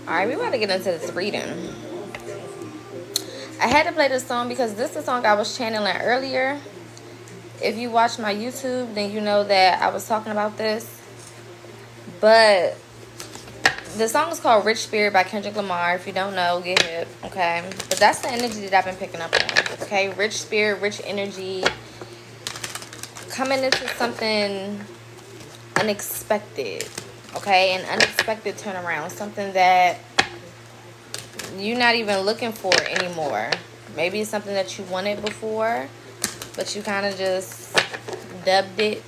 Alright, we about to get into this reading. I had to play this song because this is the song I was channeling earlier. If you watch my YouTube, then you know that I was talking about this. But the song is called Rich Spirit by Kendrick Lamar. If you don't know, get hip, okay? But that's the energy that I've been picking up on, okay? Rich spirit, rich energy. Coming into something unexpected, okay? An unexpected turnaround. Something that you're not even looking for anymore. Maybe it's something that you wanted before, but you kind of just dubbed it.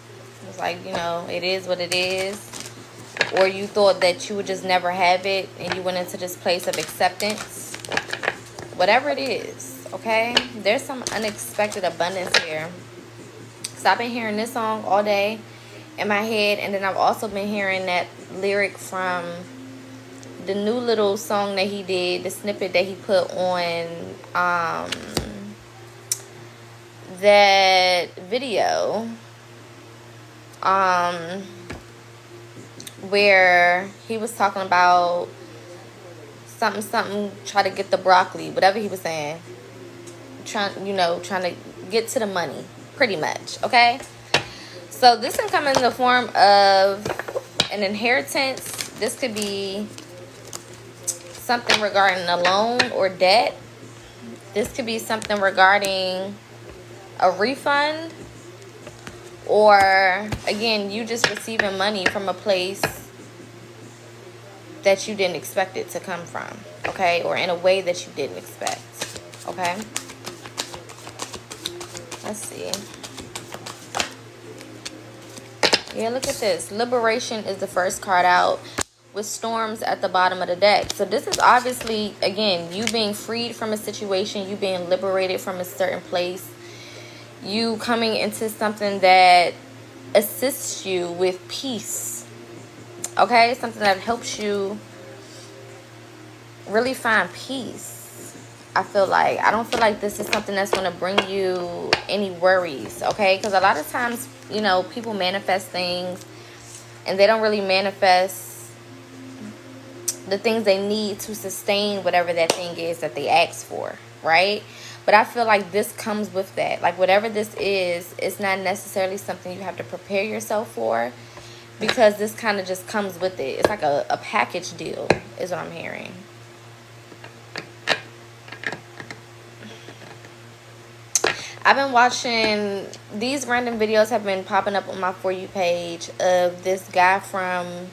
It's like, you know, it is what it is. Or you thought that you would just never have it and you went into this place of acceptance. Whatever it is, okay? There's some unexpected abundance here. So I've been hearing this song all day in my head, and then I've also been hearing that lyric from the new little song that he did, the snippet that he put on that video. Where he was talking about something, try to get the broccoli, whatever he was saying. Trying to get to the money, pretty much, okay? So this can come in the form of an inheritance. This could be something regarding a loan or debt. This could be something regarding a refund. Or, again, you just receiving money from a place that you didn't expect it to come from, okay? Or in a way that you didn't expect, okay? Let's see. Yeah, look at this. Liberation is the first card out with storms at the bottom of the deck. So this is obviously, again, you being freed from a situation, you being liberated from a certain place. You coming into something that assists you with peace, okay? Something that helps you really find peace. I don't feel like this is something that's going to bring you any worries, okay? Because a lot of times, you know, people manifest things and they don't really manifest the things they need to sustain whatever that thing is that they ask for, right? But I feel like this comes with that. Like, whatever this is, it's not necessarily something you have to prepare yourself for, because this kind of just comes with it. It's like a package deal is what I'm hearing. I've been watching, these random videos have been popping up on my For You page of this guy from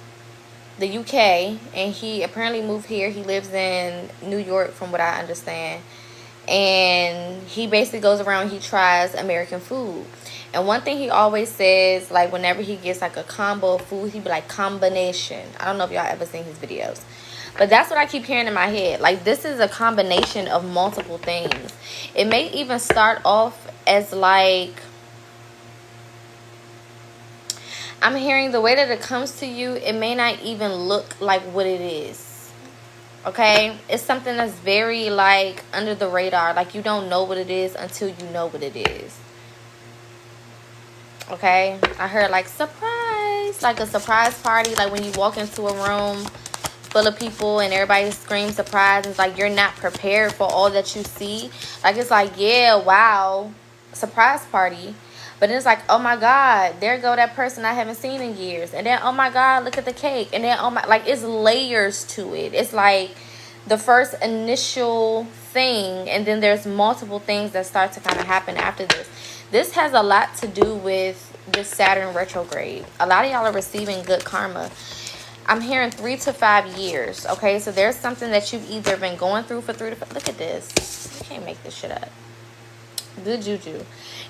the UK. And he apparently moved here. He lives in New York from what I understand. And he basically goes around, he tries American food. And one thing he always says, like, whenever he gets like a combo of food, he be like, combination. I don't know if y'all ever seen his videos, but that's what I keep hearing in my head. Like, this is a combination of multiple things. It may even start off as like, I'm hearing the way that it comes to you, it may not even look like what it is. Okay, it's something that's very like under the radar. Like, you don't know what it is until you know what it is. Okay, I heard like surprise, like a surprise party. Like when you walk into a room full of people and everybody screams surprise, and it's like you're not prepared for all that you see. Like, it's like, yeah, wow, surprise party. But then it's like, oh my God, there go that person I haven't seen in years. And then, oh my God, look at the cake. And then, oh my, like, it's layers to it. It's like the first initial thing, and then there's multiple things that start to kind of happen after this. This has a lot to do with this Saturn retrograde. A lot of y'all are receiving good karma. I'm hearing 3 to 5 years, okay? So there's something that you've either been going through for 3 to 5. Look at this. You can't make this shit up. Good juju.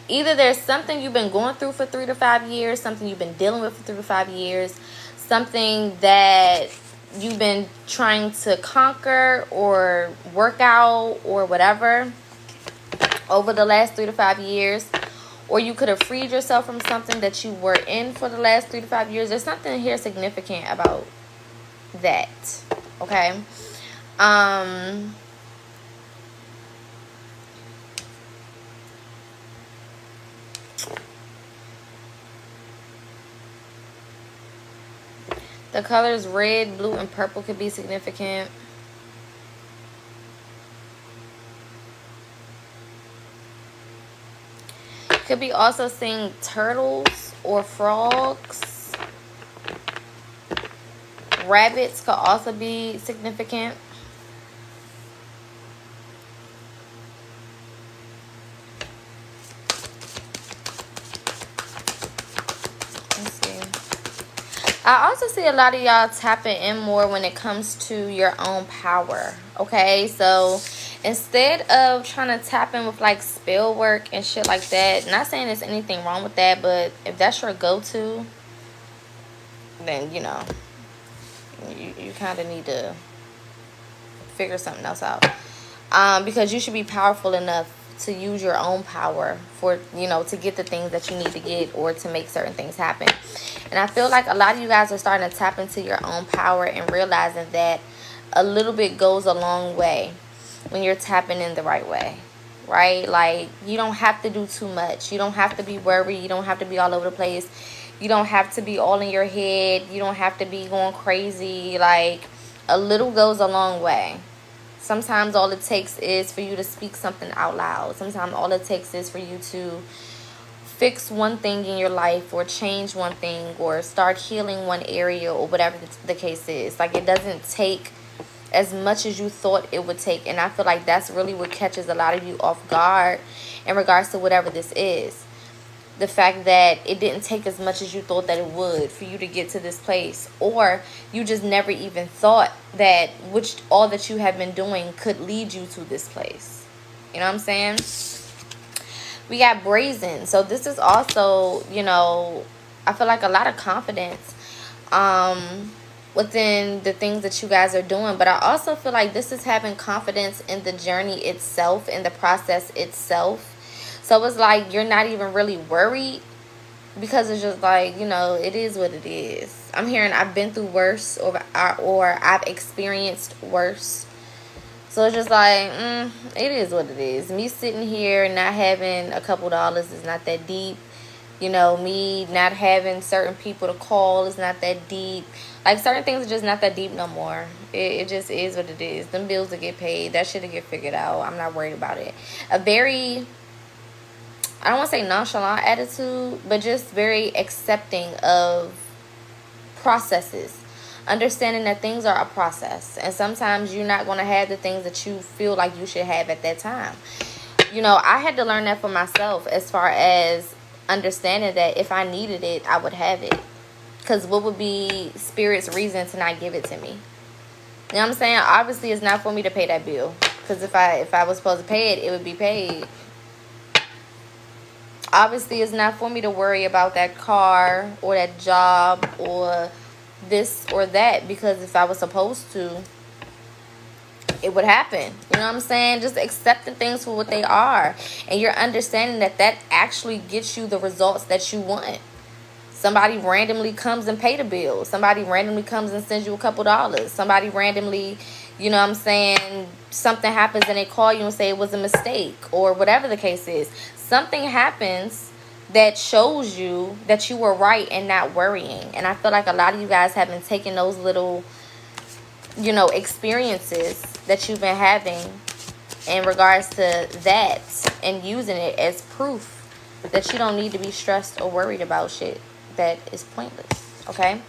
Either there's something you've been going through for 3 to 5 years, something you've been dealing with for 3 to 5 years, something that you've been trying to conquer or work out or whatever over the last 3 to 5 years. Or you could have freed yourself from something that you were in for the last 3 to 5 years. There's something here significant about that, okay? The colors red, blue, and purple could be significant. Could be also seeing turtles or frogs. Rabbits could also be significant. Let's see. I also see a lot of y'all tapping in more when it comes to your own power. Okay, so instead of trying to tap in with like spell work and shit like that, not saying there's anything wrong with that, but if that's your go-to, then you know, you kind of need to figure something else out. Because you should be powerful enough to use your own power for, you know, to get the things that you need to get or to make certain things happen. And I feel like a lot of you guys are starting to tap into your own power and realizing that a little bit goes a long way when you're tapping in the right way, right? Like, you don't have to do too much. You don't have to be worried. You don't have to be all over the place. You don't have to be all in your head. You don't have to be going crazy. Like, a little goes a long way. Sometimes all it takes is for you to speak something out loud. Sometimes all it takes is for you to fix one thing in your life or change one thing or start healing one area or whatever the case is. Like, it doesn't take as much as you thought it would take. And I feel like that's really what catches a lot of you off guard in regards to whatever this is. The fact that it didn't take as much as you thought that it would for you to get to this place, or you just never even thought that all that you have been doing could lead you to this place. You know what I'm saying? We got brazen. So this is also, you know, I feel like a lot of confidence within the things that you guys are doing. But I also feel like this is having confidence in the journey itself, in the process itself. So it's like you're not even really worried because it's just like, you know, it is what it is. I'm hearing I've been through worse or I've experienced worse. So it's just like, it is what it is. Me sitting here and not having a couple dollars is not that deep. You know, me not having certain people to call is not that deep. Like, certain things are just not that deep no more. It just is what it is. Them bills will get paid. That shit will get figured out. I'm not worried about it. A very, I don't want to say nonchalant attitude, but just very accepting of processes. Understanding that things are a process. And sometimes you're not going to have the things that you feel like you should have at that time. You know, I had to learn that for myself as far as understanding that if I needed it, I would have it. Because what would be Spirit's reason to not give it to me? You know what I'm saying? Obviously, it's not for me to pay that bill. Because if I was supposed to pay it, it would be paid. Obviously, it's not for me to worry about that car or that job or this or that, because if I was supposed to, it would happen. You know what I'm saying? Just accepting things for what they are, and you're understanding that that actually gets you the results that you want. Somebody randomly comes and pay the bill. Somebody randomly comes and sends you a couple dollars. Somebody randomly, you know what I'm saying, something happens and they call you and say it was a mistake or whatever the case is. Something happens that shows you that you were right and not worrying. And I feel like a lot of you guys have been taking those little, you know, experiences that you've been having in regards to that and using it as proof that you don't need to be stressed or worried about shit that is pointless. Okay,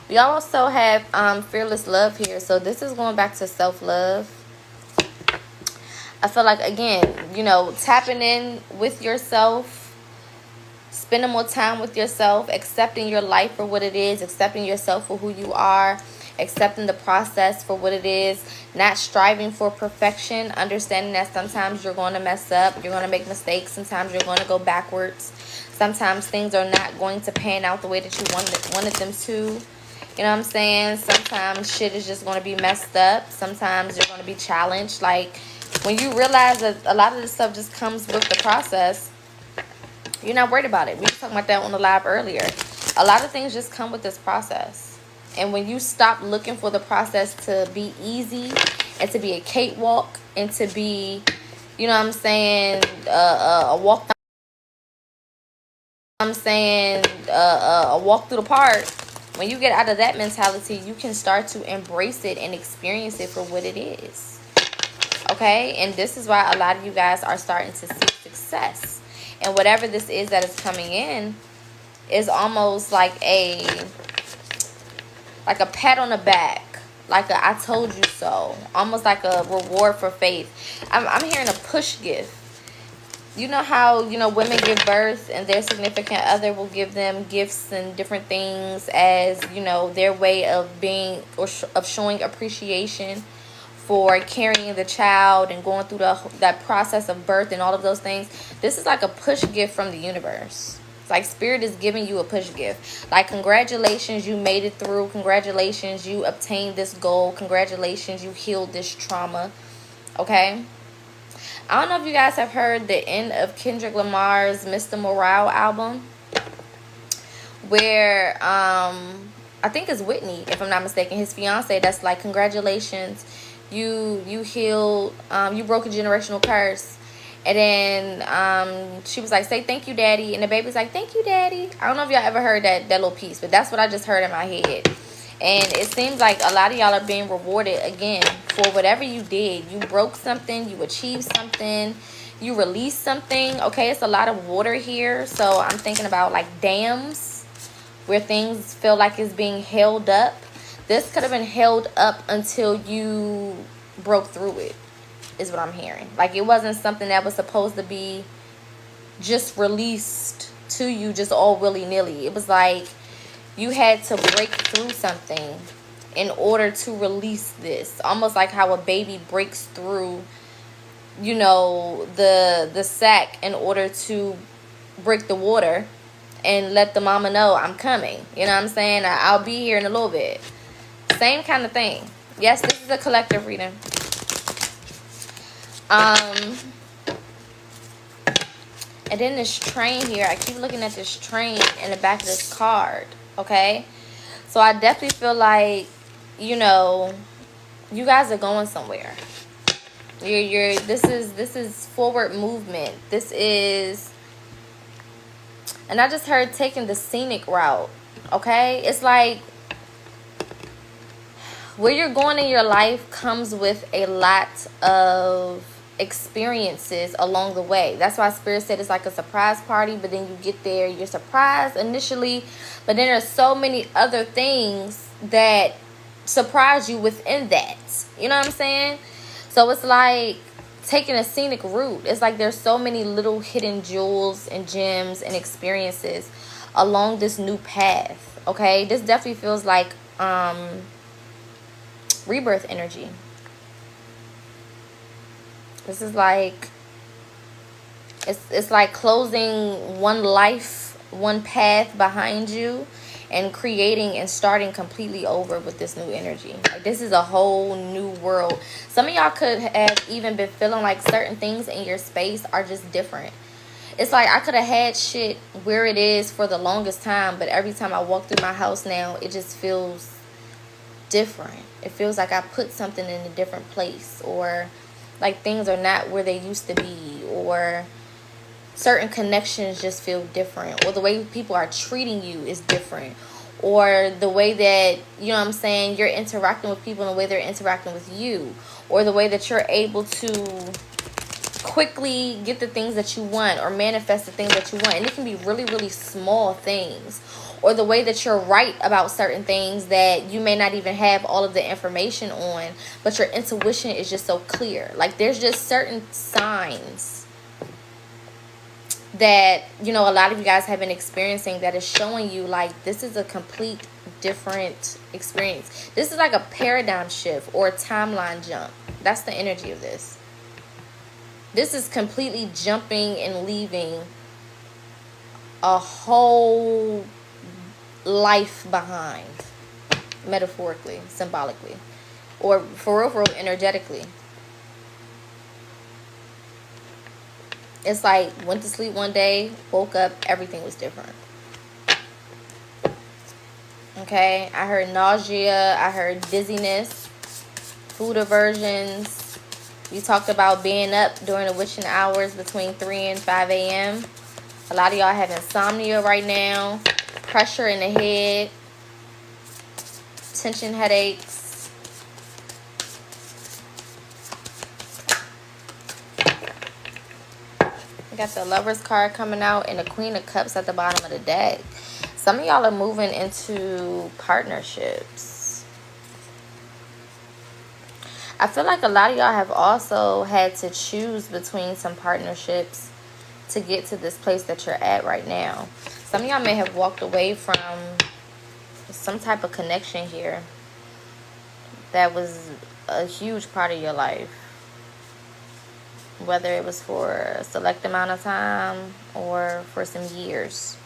we also have fearless love here. So this is going back to self-love. I feel like, again, you know, tapping in with yourself, spending more time with yourself, accepting your life for what it is, accepting yourself for who you are, accepting the process for what it is, not striving for perfection, understanding that sometimes you're going to mess up, you're going to make mistakes, sometimes you're going to go backwards, sometimes things are not going to pan out the way that you wanted them to. You know what I'm saying? Sometimes shit is just going to be messed up. Sometimes you're going to be challenged. Like, when you realize that a lot of this stuff just comes with the process, you're not worried about it. We were talking about that on the live earlier. A lot of things just come with this process. And when you stop looking for the process to be easy and to be a cakewalk and to be, you know what I'm saying, a walk down, a walk through the park, When you get out of that mentality, you can start to embrace it and experience it for what it is. Okay? And this is why a lot of you guys are starting to see success. And whatever this is that is coming in is almost like a pat on the back. Like a I told you so. Almost like a reward for faith. I'm hearing a push gift. You know how, you know, women give birth and their significant other will give them gifts and different things as, you know, their way of being or of showing appreciation for carrying the child and going through that process of birth and all of those things. This is like a push gift from the universe. It's like spirit is giving you a push gift. Like, congratulations, you made it through. Congratulations, you obtained this goal. Congratulations, you healed this trauma. Okay? I don't know if you guys have heard the end of Kendrick Lamar's Mr. Morale album, where I think it's Whitney, if I'm not mistaken, his fiance, that's like, congratulations, you healed, you broke a generational curse. And then she was like, say thank you, daddy. And the baby's like, thank you, daddy. I don't know if y'all ever heard that little piece, but that's what I just heard in my head. And it seems like a lot of y'all are being rewarded again for whatever you did. You broke something, you achieved something, you released something. Okay, it's a lot of water here. So I'm thinking about like dams where things feel like it's being held up. This could have been held up until you broke through it, is what I'm hearing. Like, it wasn't something that was supposed to be just released to you just all willy-nilly. It was like you had to break through something in order to release this. Almost like how a baby breaks through, you know, the sack in order to break the water and let the mama know, I'm coming. You know what I'm saying? I'll be here in a little bit. Same kind of thing. Yes, this is a collective reading. And then this train here. I keep looking at this train in the back of this card. Okay, so I definitely feel like, you know, you guys are going somewhere. This is forward movement. This is, and I just heard taking the scenic route. Okay, it's like where you're going in your life comes with a lot of experiences along the way. That's why Spirit said it's like a surprise party, but then you get there, you're surprised initially, but then there's so many other things that surprise you within that. You know what I'm saying? So it's like taking a scenic route. It's like there's so many little hidden jewels and gems and experiences along this new path. Okay, this definitely feels like rebirth energy. This is like, it's like closing one life, one path behind you, and creating and starting completely over with this new energy. Like, this is a whole new world. Some of y'all could have even been feeling like certain things in your space are just different. It's like I could have had shit where it is for the longest time, but every time I walk through my house now, it just feels different. It feels like I put something in a different place, or like things are not where they used to be, or certain connections just feel different, or the way people are treating you is different, or the way that, you know what I'm saying, you're interacting with people and the way they're interacting with you, or the way that you're able to quickly get the things that you want or manifest the things that you want. And it can be really, really small things, or the way that you're right about certain things that you may not even have all of the information on, but your intuition is just so clear. Like, there's just certain signs that, you know, a lot of you guys have been experiencing that is showing you like this is a complete different experience. This is like a paradigm shift or a timeline jump. That's the energy of this. This is completely jumping and leaving a whole life behind, metaphorically, symbolically, or for real, energetically. It's like went to sleep one day, woke up, everything was different. Okay, I heard nausea, I heard dizziness, food aversions. We talked about being up during the witching hours between 3 and 5 a.m. A lot of y'all have insomnia right now, pressure in the head. tension, headaches. We got the Lover's card coming out and the Queen of Cups at the bottom of the deck. Some of y'all are moving into partnerships. I feel like a lot of y'all have also had to choose between some partnerships to get to this place that you're at right now. Some of y'all may have walked away from some type of connection here that was a huge part of your life. Whether it was for a select amount of time or for some years.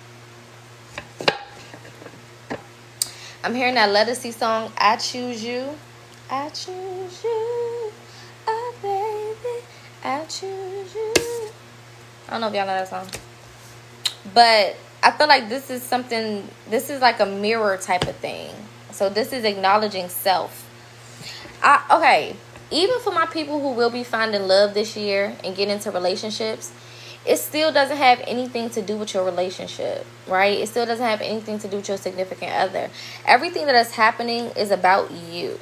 I'm hearing that Lettucey song, I Choose You. I choose you. Oh, baby, I choose you. I don't know if y'all know that song. But I feel like this is something, this is like a mirror type of thing. So this is acknowledging self. Okay, even for my people who will be finding love this year and get into relationships, it still doesn't have anything to do with your relationship, right? It still doesn't have anything to do with your significant other. Everything that is happening is about you.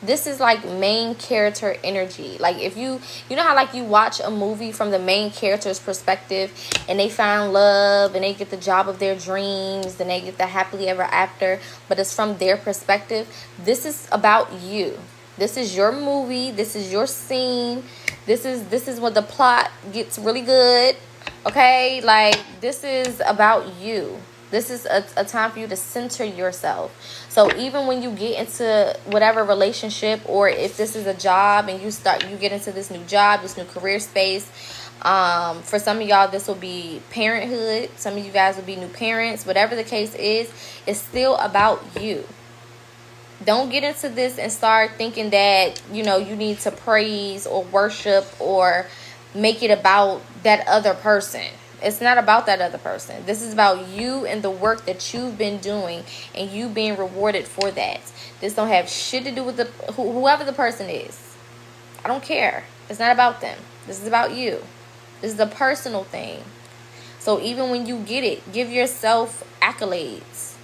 This is like main character energy. Like if you know how like you watch a movie from the main character's perspective and they find love and they get the job of their dreams and they get the happily ever after, but it's from their perspective. This is about you. This is your movie. This is your scene. This is when the plot gets really good. Okay? Like this is about you. This is a time for you to center yourself. So even when you get into whatever relationship, or if this is a job and you get into this new job, this new career space, for some of y'all this will be parenthood. Some of you guys will be new parents. Whatever the case is, it's still about you. Don't get into this and start thinking that, you need to praise or worship or make it about that other person. It's not about that other person. This is about you and the work that you've been doing and you being rewarded for that. This don't have shit to do with whoever the person is. I don't care. It's not about them. This is about you. This is a personal thing. So even when you get it, give yourself accolades.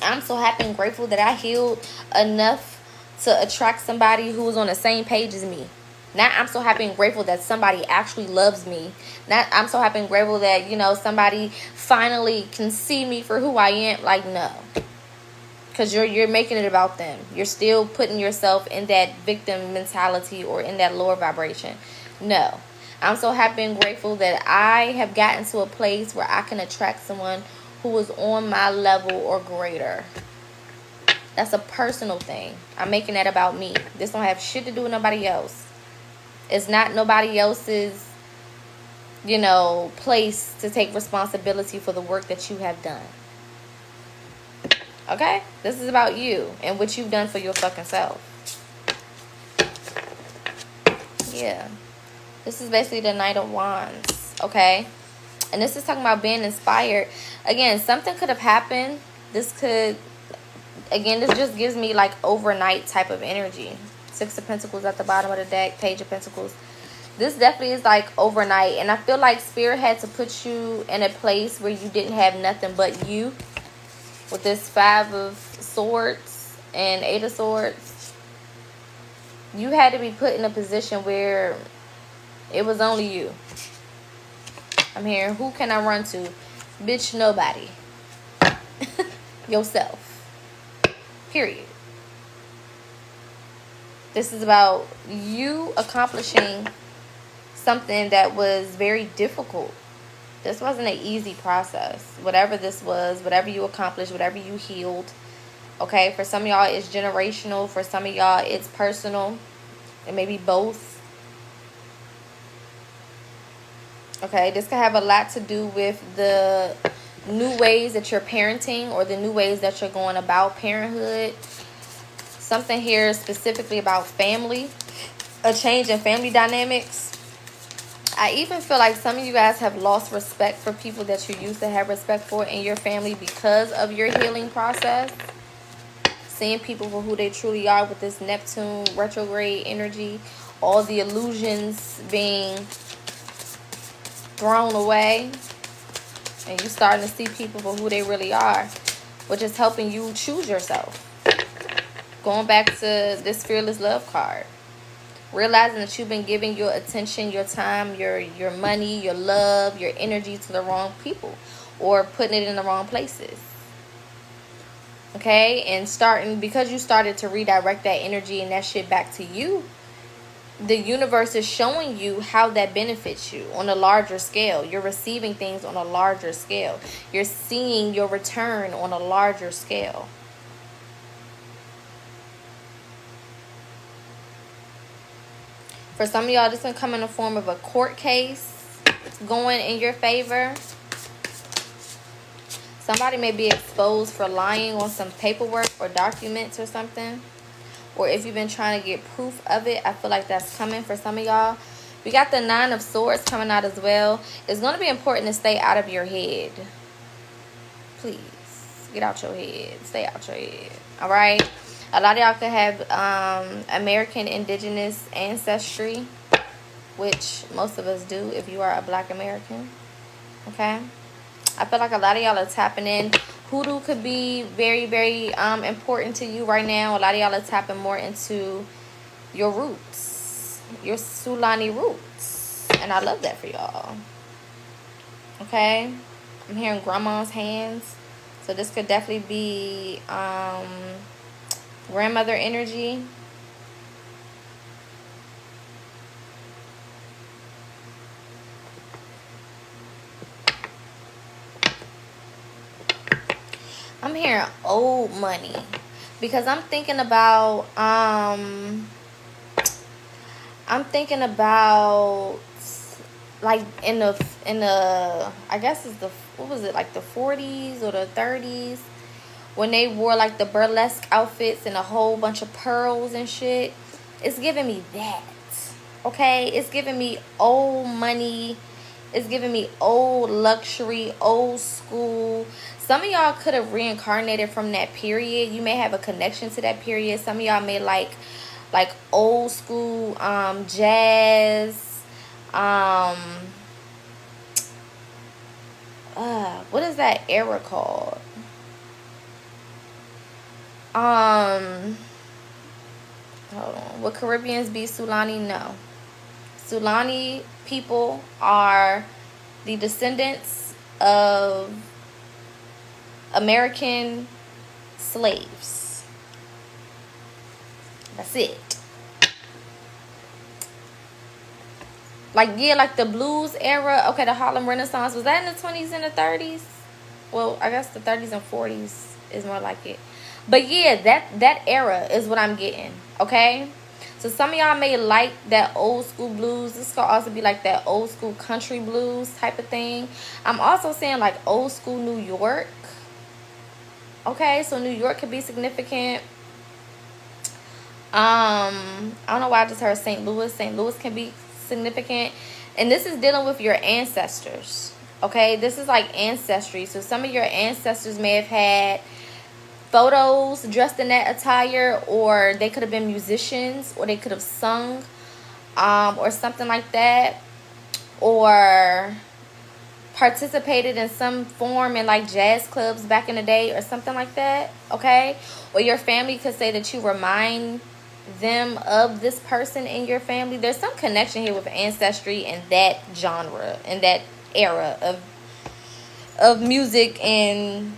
I'm so happy and grateful that I healed enough to attract somebody who was on the same page as me. Now I'm so happy and grateful that somebody actually loves me. Now I'm so happy and grateful that, somebody finally can see me for who I am. Like, no. Because you're making it about them. You're still putting yourself in that victim mentality or in that lower vibration. No. I'm so happy and grateful that I have gotten to a place where I can attract someone who is on my level or greater. That's a personal thing. I'm making that about me. This don't have shit to do with nobody else. It's not nobody else's, place to take responsibility for the work that you have done. Okay? This is about you and what you've done for your fucking self. Yeah. This is basically the Knight of Wands. Okay? And this is talking about being inspired. Again, something could have happened. This just gives me like overnight type of energy. Six of Pentacles at the bottom of the deck. Page of Pentacles. This definitely is like overnight. And I feel like Spirit had to put you in a place where you didn't have nothing but you. With this 5 of Swords and 8 of Swords. You had to be put in a position where it was only you. I'm hearing, who can I run to? Bitch, nobody. Yourself. Period. This is about you accomplishing something that was very difficult. This wasn't an easy process. Whatever this was, whatever you accomplished, whatever you healed. Okay, for some of y'all, it's generational. For some of y'all, it's personal. It may be both. Okay, this can have a lot to do with the new ways that you're parenting or the new ways that you're going about parenthood. Something here specifically about family, a change in family dynamics. I even feel like some of you guys have lost respect for people that you used to have respect for in your family because of your healing process. Seeing people for who they truly are with this Neptune retrograde energy. All the illusions being thrown away. And you starting to see people for who they really are. Which is helping you choose yourself. Going back to this fearless love card. Realizing that you've been giving your attention, your time, your money, your love, your energy to the wrong people, or putting it in the wrong places. Okay? And because you started to redirect that energy and that shit back to you, the universe is showing you how that benefits you on a larger scale. You're receiving things on a larger scale. You're seeing your return on a larger scale. For some of y'all, this can come in the form of a court case going in your favor. Somebody may be exposed for lying on some paperwork or documents or something. Or if you've been trying to get proof of it, I feel like that's coming for some of y'all. We got the 9 of Swords coming out as well. It's going to be important to stay out of your head. Please, get out your head. Stay out your head. All right? A lot of y'all could have American indigenous ancestry, which most of us do if you are a Black American. Okay? I feel like a lot of y'all are tapping in. Hoodoo could be very, very important to you right now. A lot of y'all are tapping more into your roots, your Sulani roots. And I love that for y'all. Okay? I'm hearing grandma's hands. So this could definitely be grandmother energy. I'm hearing old money because I'm thinking about like in the I guess it's the, what was it, like the 40s or the 30s, when they wore like the burlesque outfits and a whole bunch of pearls and shit. It's giving me that. Okay? It's giving me old money. It's giving me old luxury, old school. Some of y'all could have reincarnated from that period. You may have a connection to that period. Some of y'all may like old school jazz. What is that era called? Hold on. Would Caribbeans be Sulani? No. Sulani people are the descendants of American slaves. That's it. Like, yeah, like the blues era. Okay, the Harlem Renaissance. Was that in the 20s and the 30s? Well, I guess the 30s and 40s is more like it. But yeah, that era is what I'm getting. Okay? So some of y'all may like that old school blues. This could also be like that old school country blues type of thing. I'm also saying like old school New York. Okay, so New York could be significant. I don't know why I just heard St. Louis. St. Louis can be significant. And this is dealing with your ancestors. Okay, this is like ancestry. So some of your ancestors may have had photos dressed in that attire, or they could have been musicians, or they could have sung, or something like that, or participated in some form in like jazz clubs back in the day or something like that. Okay, or your family could say that you remind them of this person in your family. There's some connection here with ancestry and that genre and that era of music and,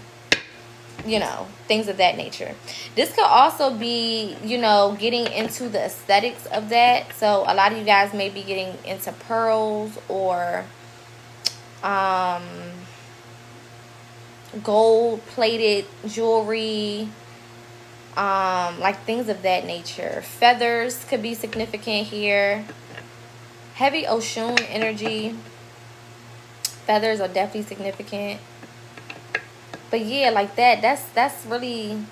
you know, things of that nature. This could also be, you know, getting into the aesthetics of that. So a lot of you guys may be getting into pearls or gold plated jewelry, like things of that nature. Feathers could be significant here. Heavy Oshun energy. Feathers are definitely significant. But yeah, like that's really,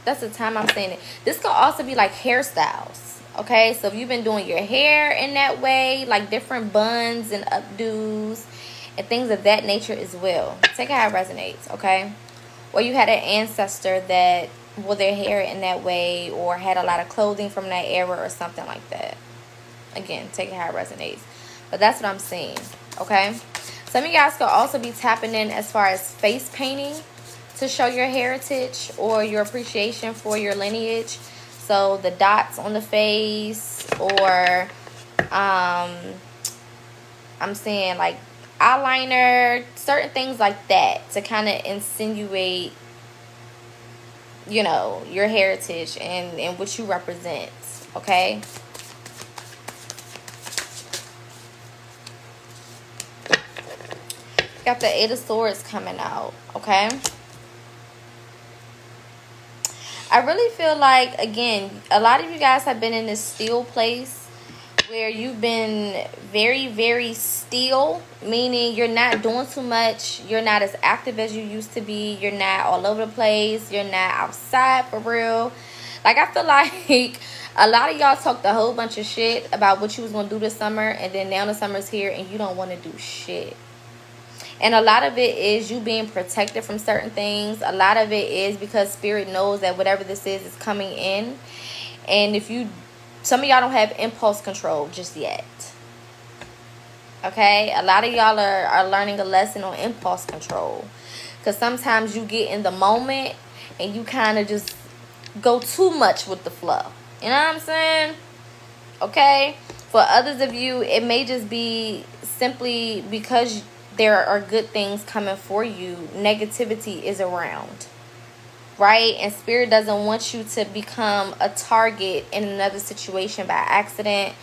that's the time I'm saying it. This could also be like hairstyles. Okay, so if you've been doing your hair in that way, like different buns and updos and things of that nature as well. Take it how it resonates, okay? Or you had an ancestor that wore their hair in that way, or had a lot of clothing from that era or something like that. Again, take it how it resonates. But that's what I'm seeing, okay? Some of you guys could also be tapping in as far as face painting to show your heritage or your appreciation for your lineage. So the dots on the face, or I'm saying like eyeliner, certain things like that, to kind of insinuate, you know, your heritage and what you represent. Okay. Got the Eight of Swords coming out. Okay. I really feel like, again, a lot of you guys have been in this still place where you've been very, very still, meaning you're not doing too much. You're not as active as you used to be. You're not all over the place. You're not outside for real. Like, I feel like a lot of y'all talked a whole bunch of shit about what you was going to do this summer, and then now the summer's here and you don't want to do shit. And a lot of it is you being protected from certain things. A lot of it is because Spirit knows that whatever this is coming in. And if you, some of y'all don't have impulse control just yet. Okay? A lot of y'all are learning a lesson on impulse control. Because sometimes you get in the moment and you kind of just go too much with the flow. You know what I'm saying? Okay? For others of you, it may just be simply because there are good things coming for you. Negativity is around, right? And Spirit doesn't want you to become a target in another situation by accident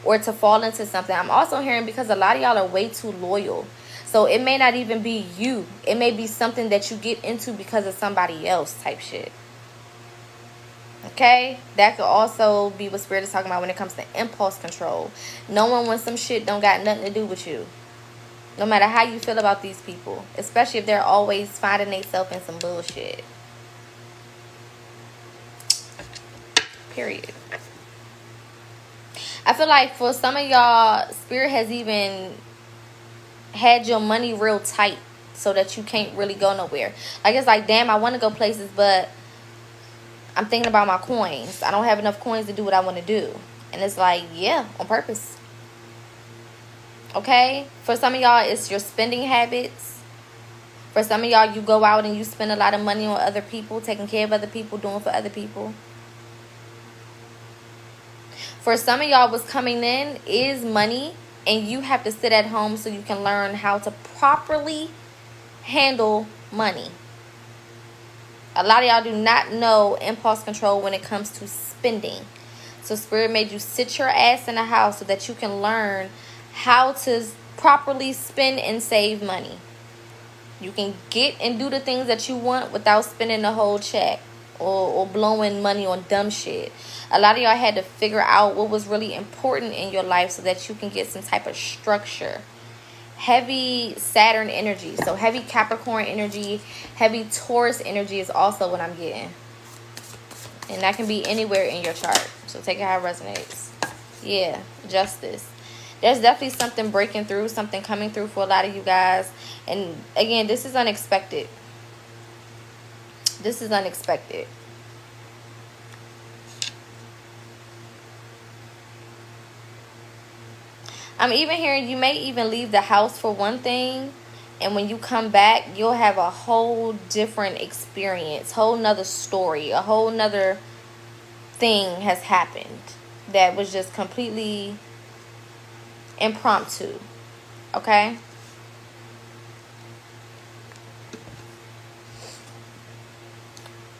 or to fall into something. I'm also hearing because a lot of y'all are way too loyal. So it may not even be you. It may be something that you get into because of somebody else type shit. Okay? That could also be what Spirit is talking about when it comes to impulse control. Knowing when some shit don't got nothing to do with you. No matter how you feel about these people. Especially if they're always finding themselves in some bullshit. Period. I feel like for some of y'all, Spirit has even had your money real tight so that you can't really go nowhere. Like, it's like, damn, I want to go places, but I'm thinking about my coins. I don't have enough coins to do what I want to do. And it's like, yeah, on purpose. Okay? For some of y'all, it's your spending habits. For some of y'all, you go out and you spend a lot of money on other people, taking care of other people, doing for other people. For some of y'all, what's coming in is money, and you have to sit at home so you can learn how to properly handle money. A lot of y'all do not know impulse control when it comes to spending. So Spirit made you sit your ass in the house so that you can learn how to properly spend and save money. You can get and do the things that you want without spending the whole check or blowing money on dumb shit. A lot of y'all had to figure out what was really important in your life so that you can get some type of structure. Heavy Saturn energy. So heavy Capricorn energy, heavy Taurus energy is also what I'm getting. And that can be anywhere in your chart. So take it how it resonates. Yeah, justice. There's definitely something breaking through, something coming through for a lot of you guys. And again, this is unexpected. This is unexpected. I'm even hearing you may even leave the house for one thing. And when you come back, you'll have a whole different experience. Whole nother story. A whole nother thing has happened that was just completely impromptu. Okay?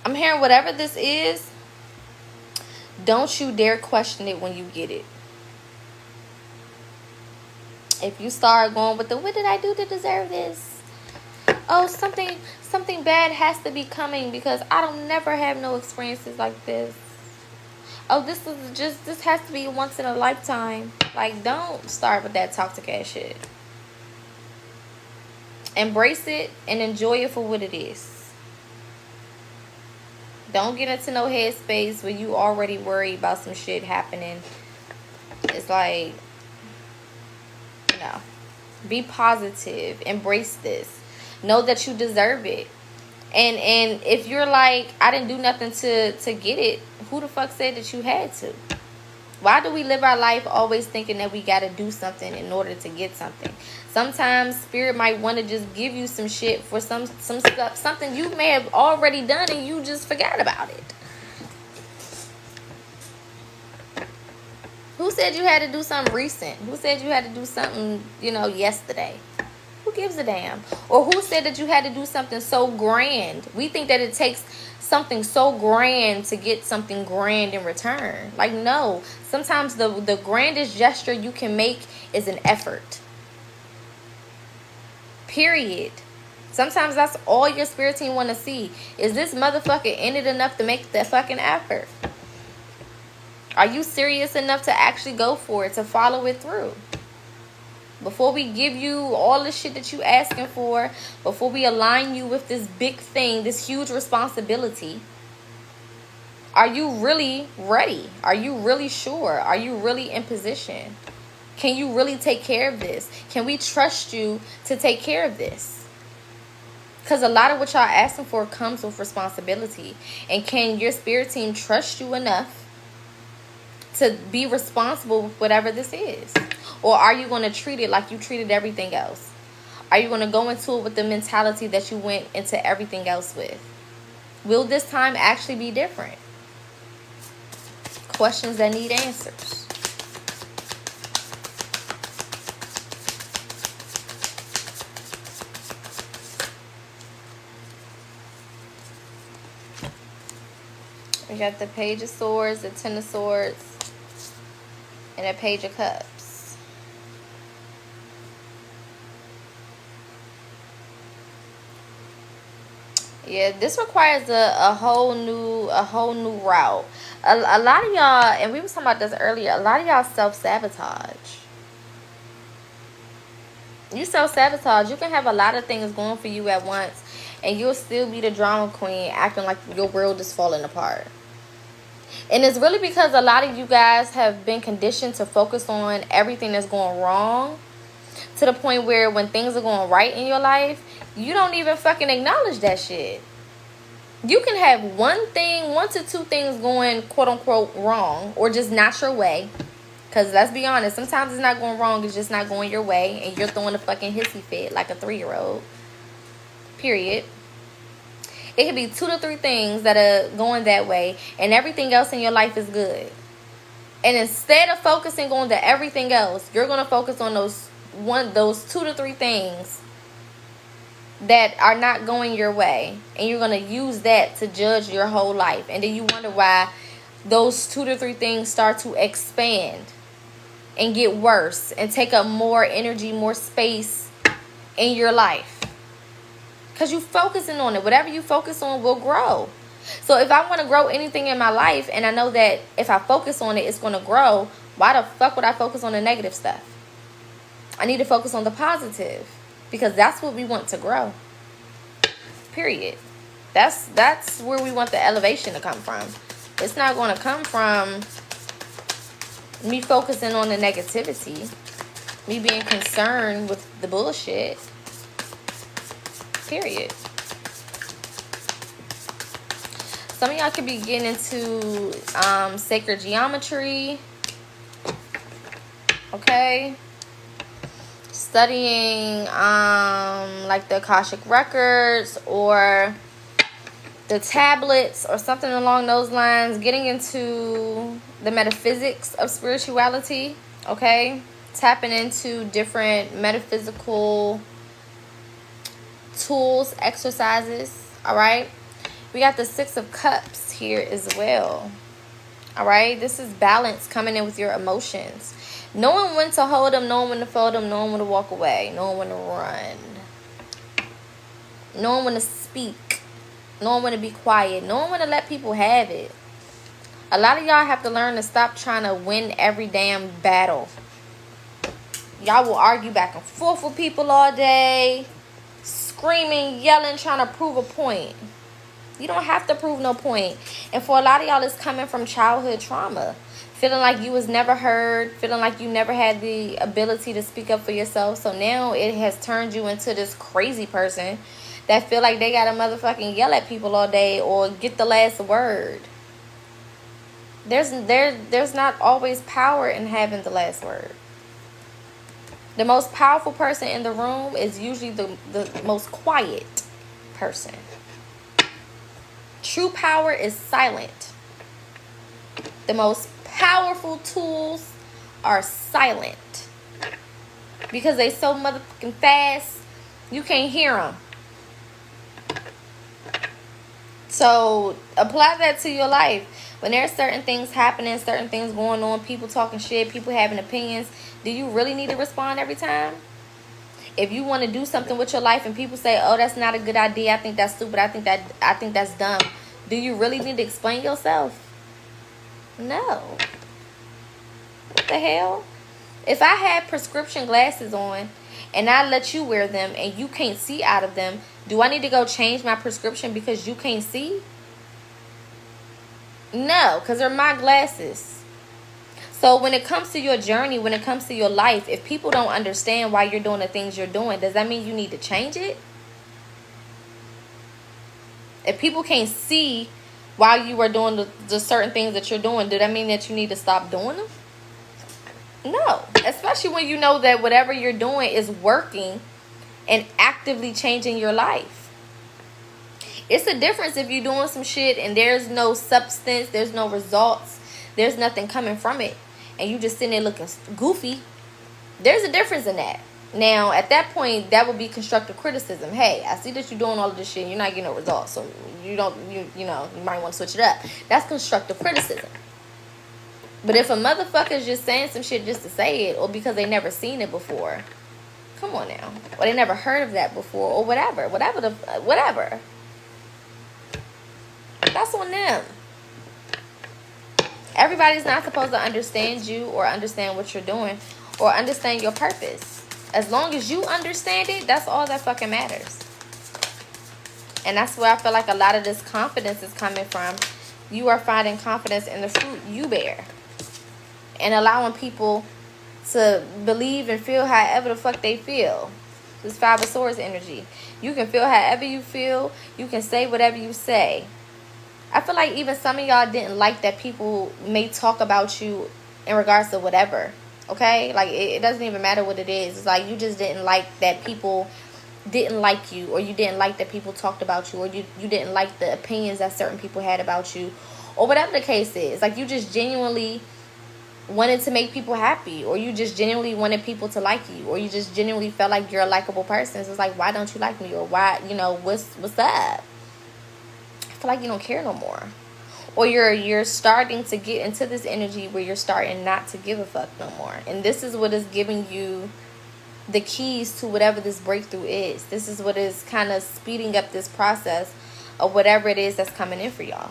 I'm hearing whatever this is, don't you dare question it when you get it. If you start going with the, what did I do to deserve this? Oh, something bad has to be coming because I don't never have no experiences like this. Oh, this has to be once in a lifetime. Like, don't start with that toxic ass shit. Embrace it and enjoy it for what it is. Don't get into no headspace where you already worried about some shit happening. It's like, no. Be positive. Embrace this. Know that you deserve it. And if you're like, I didn't do nothing to get it, who the fuck said that you had to? Why do we live our life always thinking that we got to do something in order to get something? Sometimes spirit might want to just give you some shit for some stuff, something you may have already done and you just forgot about it. Who said you had to do something recent? Who said you had to do something, yesterday? Who gives a damn? Or who said that you had to do something so grand? We think that it takes something so grand to get something grand in return. Like, no. Sometimes the grandest gesture you can make is an effort. Period. Sometimes that's all your spirit team want to see. Is this motherfucker in it enough to make that fucking effort? Are you serious enough to actually go for it, to follow it through? Before we give you all the shit that you asking for, before we align you with this big thing, this huge responsibility, are you really ready? Are you really sure? Are you really in position? Can you really take care of this? Can we trust you to take care of this? Because a lot of what y'all asking for comes with responsibility. And can your spirit team trust you enough to be responsible with whatever this is? Or are you going to treat it like you treated everything else? Are you going to go into it with the mentality that you went into everything else with? Will this time actually be different? Questions that need answers. We got the Page of Swords, the Ten of Swords, and a Page of Cups. Yeah, this requires a whole new route. A lot of y'all, and we were talking about this earlier, a lot of y'all self-sabotage. You self-sabotage. You can have a lot of things going for you at once, and you'll still be the drama queen acting like your world is falling apart. And it's really because a lot of you guys have been conditioned to focus on everything that's going wrong, to the point where when things are going right in your life, you don't even fucking acknowledge that shit. You can have one to two things going quote unquote wrong, or just not your way. Because let's be honest, sometimes it's not going wrong, it's just not going your way, and you're throwing a fucking hissy fit like a 3-year-old. Period. It could be 2 to 3 things that are going that way, and everything else in your life is good. And instead of focusing on the everything else, you're going to focus on those 2 to 3 things that are not going your way, and you're going to use that to judge your whole life. And then you wonder why those 2 to 3 things start to expand and get worse and take up more energy, more space in your life. Because you're focusing on it. Whatever you focus on will grow. So if I want to grow anything in my life, and I know that if I focus on it, it's going to grow, why the fuck would I focus on the negative stuff? I need to focus on the positive, because that's what we want to grow. Period. That's where we want the elevation to come from. It's not going to come from me focusing on the negativity, me being concerned with the bullshit. Period. Some of y'all could be getting into sacred geometry. Okay. Studying like the Akashic records or the tablets or something along those lines. Getting into the metaphysics of spirituality. Okay. Tapping into different metaphysical tools, exercises. All right. We got the 6 of Cups here as well. All right. This is balance coming in with your emotions. Knowing when to hold them, knowing when to fold them, knowing when to walk away, knowing when to run, knowing when to speak, knowing when to be quiet, knowing when to let people have it. A lot of y'all have to learn to stop trying to win every damn battle. Y'all will argue back and forth with people all day, screaming, yelling, trying to prove a point. You don't have to prove no point. And for a lot of y'all, it's coming from childhood trauma. Feeling like you was never heard. Feeling like you never had the ability to speak up for yourself. So now it has turned you into this crazy person that feel like they got to motherfucking yell at people all day or get the last word. There's not always power in having the last word. The most powerful person in the room is usually the most quiet person. True power is silent. The most powerful tools are silent. Because they so motherfucking fast, you can't hear them. So apply that to your life. When there's certain things happening, certain things going on, people talking shit, people having opinions, do you really need to respond every time? If you want to do something with your life and people say, oh, that's not a good idea, I think that's stupid, I think that's dumb, do you really need to explain yourself? No. What the hell? If I had prescription glasses on and I let you wear them and you can't see out of them, do I need to go change my prescription because you can't see? No, because they're my glasses. So when it comes to your journey, when it comes to your life, if people don't understand why you're doing the things you're doing, does that mean you need to change it? If people can't see why you are doing the certain things that you're doing, does that mean that you need to stop doing them? No. Especially when you know that whatever you're doing is working and actively changing your life. It's a difference if you're doing some shit and there's no substance, there's no results, there's nothing coming from it, and you just sitting there looking goofy. There's a difference in that. Now, at that point, that would be constructive criticism. Hey, I see that you're doing all of this shit and you're not getting no results, so you might want to switch it up. That's constructive criticism. But if a motherfucker is just saying some shit just to say it, or because they never seen it before, come on now, or they never heard of that before, or whatever, that's on them. Everybody's not supposed to understand you or understand what you're doing or understand your purpose. As long as you understand it, that's all that fucking matters. And that's where I feel like a lot of this confidence is coming from. You are finding confidence in the fruit you bear. And allowing people to believe and feel however the fuck they feel. This Five of Swords energy. You can feel however you feel. You can say whatever you say. I feel like even some of y'all didn't like that people may talk about you in regards to whatever. Okay? Like, it doesn't even matter what it is. It's like you just didn't like that people didn't like you. Or you didn't like that people talked about you. Or you didn't like the opinions that certain people had about you. Or whatever the case is. Like, you just genuinely wanted to make people happy, or you just genuinely wanted people to like you, or you just genuinely felt like you're a likable person. So it's like, why don't you like me? Or why, what's up? I feel like you don't care no more. Or you're starting to get into this energy where you're starting not to give a fuck no more. And this is what is giving you the keys to whatever this breakthrough is. This is what is kind of speeding up this process of whatever it is that's coming in for y'all.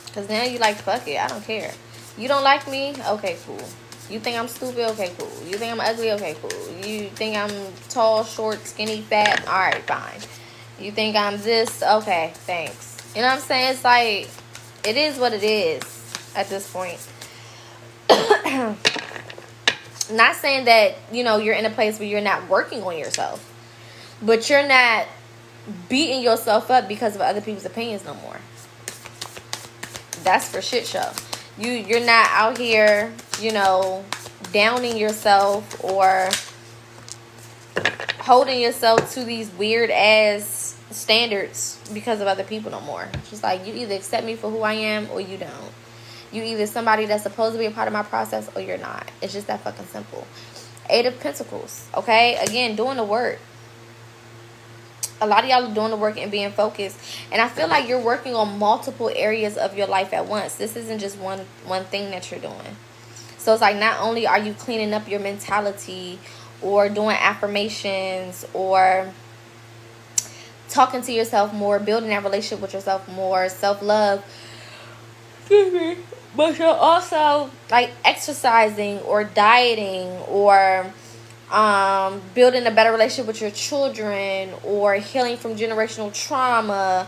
Because now you like, fuck it, I don't care. You don't like me? Okay, cool. You think I'm stupid? Okay, cool. You think I'm ugly? Okay, cool. You think I'm tall, short, skinny, fat? Alright, fine. You think I'm this? Okay, thanks. You know what I'm saying? It's like, it is what it is at this point. Not saying that, you're in a place where you're not working on yourself. But you're not beating yourself up because of other people's opinions no more. That's for shit show. You're not out here, downing yourself or holding yourself to these weird ass standards because of other people no more. It's just like, you either accept me for who I am or you don't. You either somebody that's supposed to be a part of my process or you're not. It's just that fucking simple. 8 of Pentacles. Okay? Again, doing the work. A lot of y'all are doing the work and being focused. And I feel like you're working on multiple areas of your life at once. This isn't just one thing that you're doing. So it's like, not only are you cleaning up your mentality or doing affirmations or talking to yourself more, building that relationship with yourself more, self-love, but you're also like exercising or dieting or building a better relationship with your children or healing from generational trauma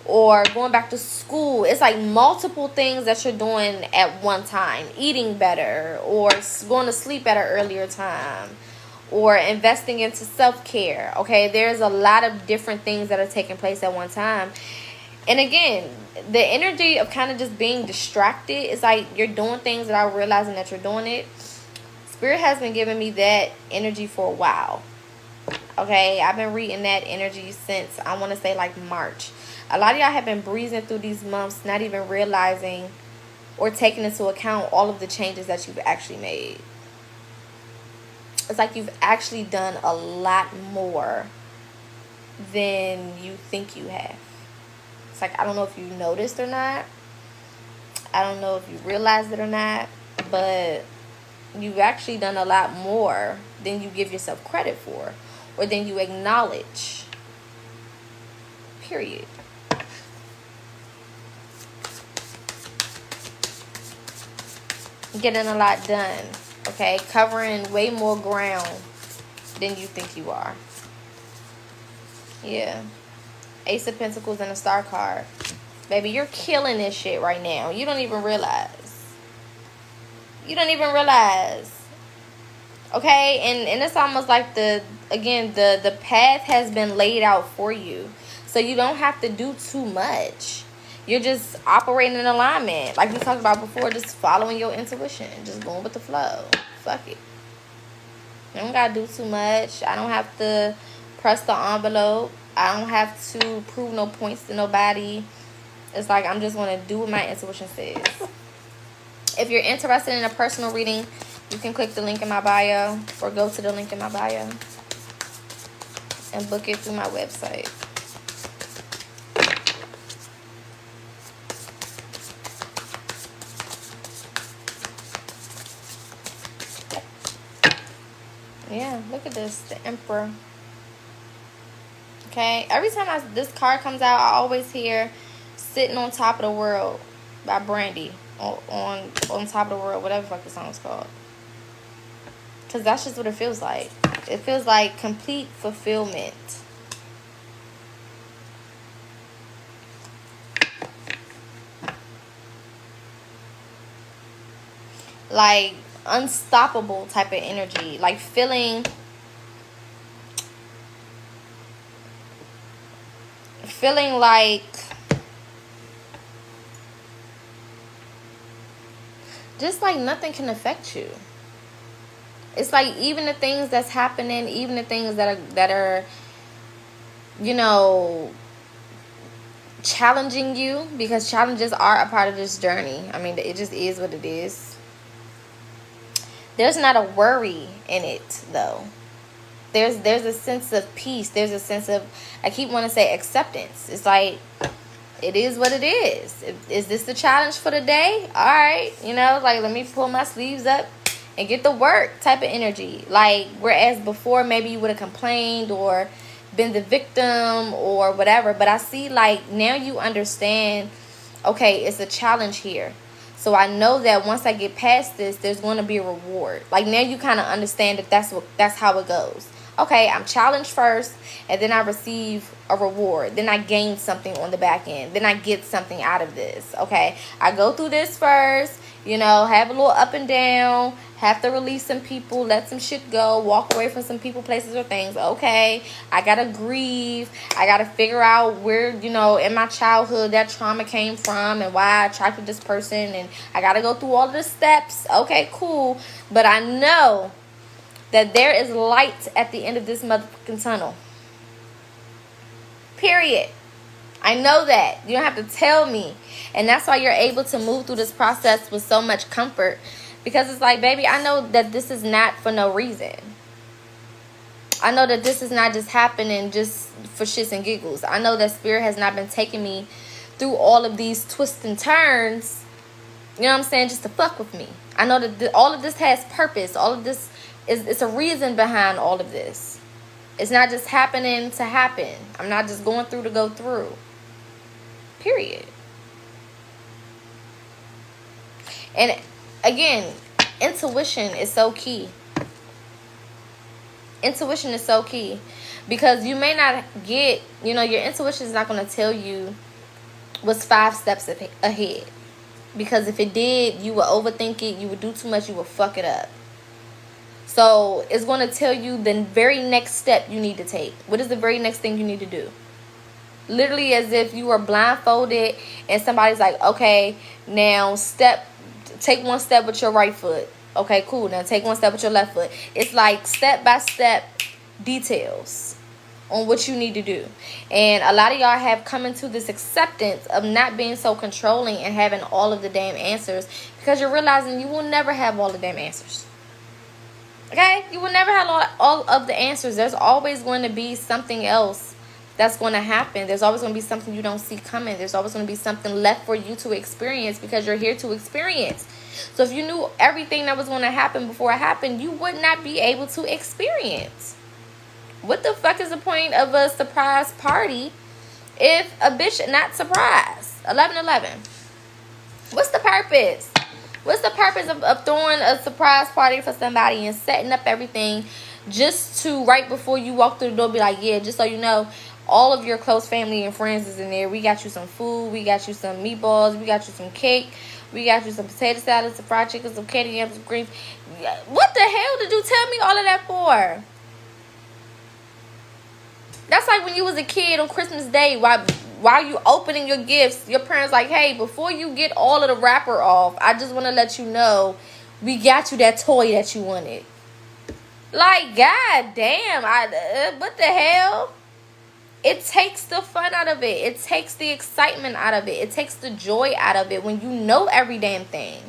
or going back to school. It's like multiple things that you're doing at one time. Eating better or going to sleep at an earlier time or investing into self-care. Okay, there's a lot of different things that are taking place at one time. And again, the energy of kind of just being distracted is like you're doing things without realizing that you're doing it. Spirit has been giving me that energy for a while. Okay, I've been reading that energy since, I want to say, like March. A lot of y'all have been breezing through these months, not even realizing or taking into account all of the changes that you've actually made. It's like you've actually done a lot more than you think you have. It's like, I don't know if you noticed or not. I don't know if you realized it or not. But you've actually done a lot more than you give yourself credit for. Or than you acknowledge. Period. Getting a lot done. Okay? Covering way more ground than you think you are. Yeah. Ace of Pentacles and a Star card. Baby, you're killing this shit right now. You don't even realize. You don't even realize. Okay? And it's almost like the path has been laid out for you. So you don't have to do too much. You're just operating in alignment. Like we talked about before, just following your intuition. Just going with the flow. Fuck it. You don't gotta do too much. I don't have to press the envelope. I don't have to prove no points to nobody. It's like I'm just going to do what my intuition says. If you're interested in a personal reading, you can click the link in my bio or go to the link in my bio and book it through my website. Yeah, look at this, the Emperor. Okay, every time this card comes out, I always hear "Sitting on Top of the World" by Brandy. On Top of the World, whatever the fuck the song's called. Because that's just what it feels like. It feels like complete fulfillment. Like unstoppable type of energy. Like feeling like just like nothing can affect you. It's like even the things that's happening, even the things that are you know, challenging you, because challenges are a part of this journey. I mean, it just is what it is. There's not a worry in it though. There's a sense of peace. There's a sense of, I keep wanting to say, acceptance. It's like, it is what it is. Is this the challenge for the day? All right. You know, like, let me pull my sleeves up and get the work type of energy. Like, whereas before maybe you would have complained or been the victim or whatever. But I see, like, now you understand, okay, it's a challenge here. So I know that once I get past this, there's going to be a reward. Like, now you kind of understand that that's how it goes. Okay, I'm challenged first, and then I receive a reward. Then I gain something on the back end. Then I get something out of this. Okay, I go through this first, you know, have a little up and down, have to release some people, let some shit go, walk away from some people, places, or things. Okay, I gotta grieve. I gotta figure out where, you know, in my childhood that trauma came from and why I attracted this person. And I gotta go through all the steps. Okay, cool. But I know that there is light at the end of this motherfucking tunnel. Period. I know that. You don't have to tell me. And that's why you're able to move through this process with so much comfort. Because it's like, baby, I know that this is not for no reason. I know that this is not just happening just for shits and giggles. I know that Spirit has not been taking me through all of these twists and turns, you know what I'm saying, just to fuck with me. I know that all of this has purpose. All of this it's a reason behind all of this. It's not just happening to happen. I'm not just going through to go through. Period. And again, intuition is so key. Intuition is so key. Because you may not get, you know, your intuition is not going to tell you what's 5 steps ahead. Because if it did, you would overthink it, you would do too much, you would fuck it up. So it's going to tell you the very next step you need to take. What is the very next thing you need to do? Literally as if you were blindfolded and somebody's like, okay, now take one step with your right foot. Okay, cool. Now take one step with your left foot. It's like step by step details on what you need to do. And a lot of y'all have come into this acceptance of not being so controlling and having all of the damn answers, because you're realizing you will never have all the damn answers. Okay? You will never have all of the answers. There's always going to be something else that's going to happen. There's always going to be something you don't see coming. There's always going to be something left for you to experience, because you're here to experience. So if you knew everything that was going to happen before it happened, you would not be able to experience. What the fuck is the point of a surprise party if a bitch not surprised? 11/11. What's the purpose? What's the purpose of throwing a surprise party for somebody and setting up everything just to right before you walk through the door be like, yeah, just so you know, all of your close family and friends is in there. We got you some food. We got you some meatballs. We got you some cake. We got you some potato salad, some fried chicken, some candy yams, some greens. What the hell did you tell me all of that for? That's like when you was a kid on Christmas Day, while you opening your gifts, your parents like, hey, before you get all of the wrapper off, I just want to let you know we got you that toy that you wanted. Like, god damn, what the hell? It takes the fun out of it. It takes the excitement out of it. It takes the joy out of it when you know every damn thing.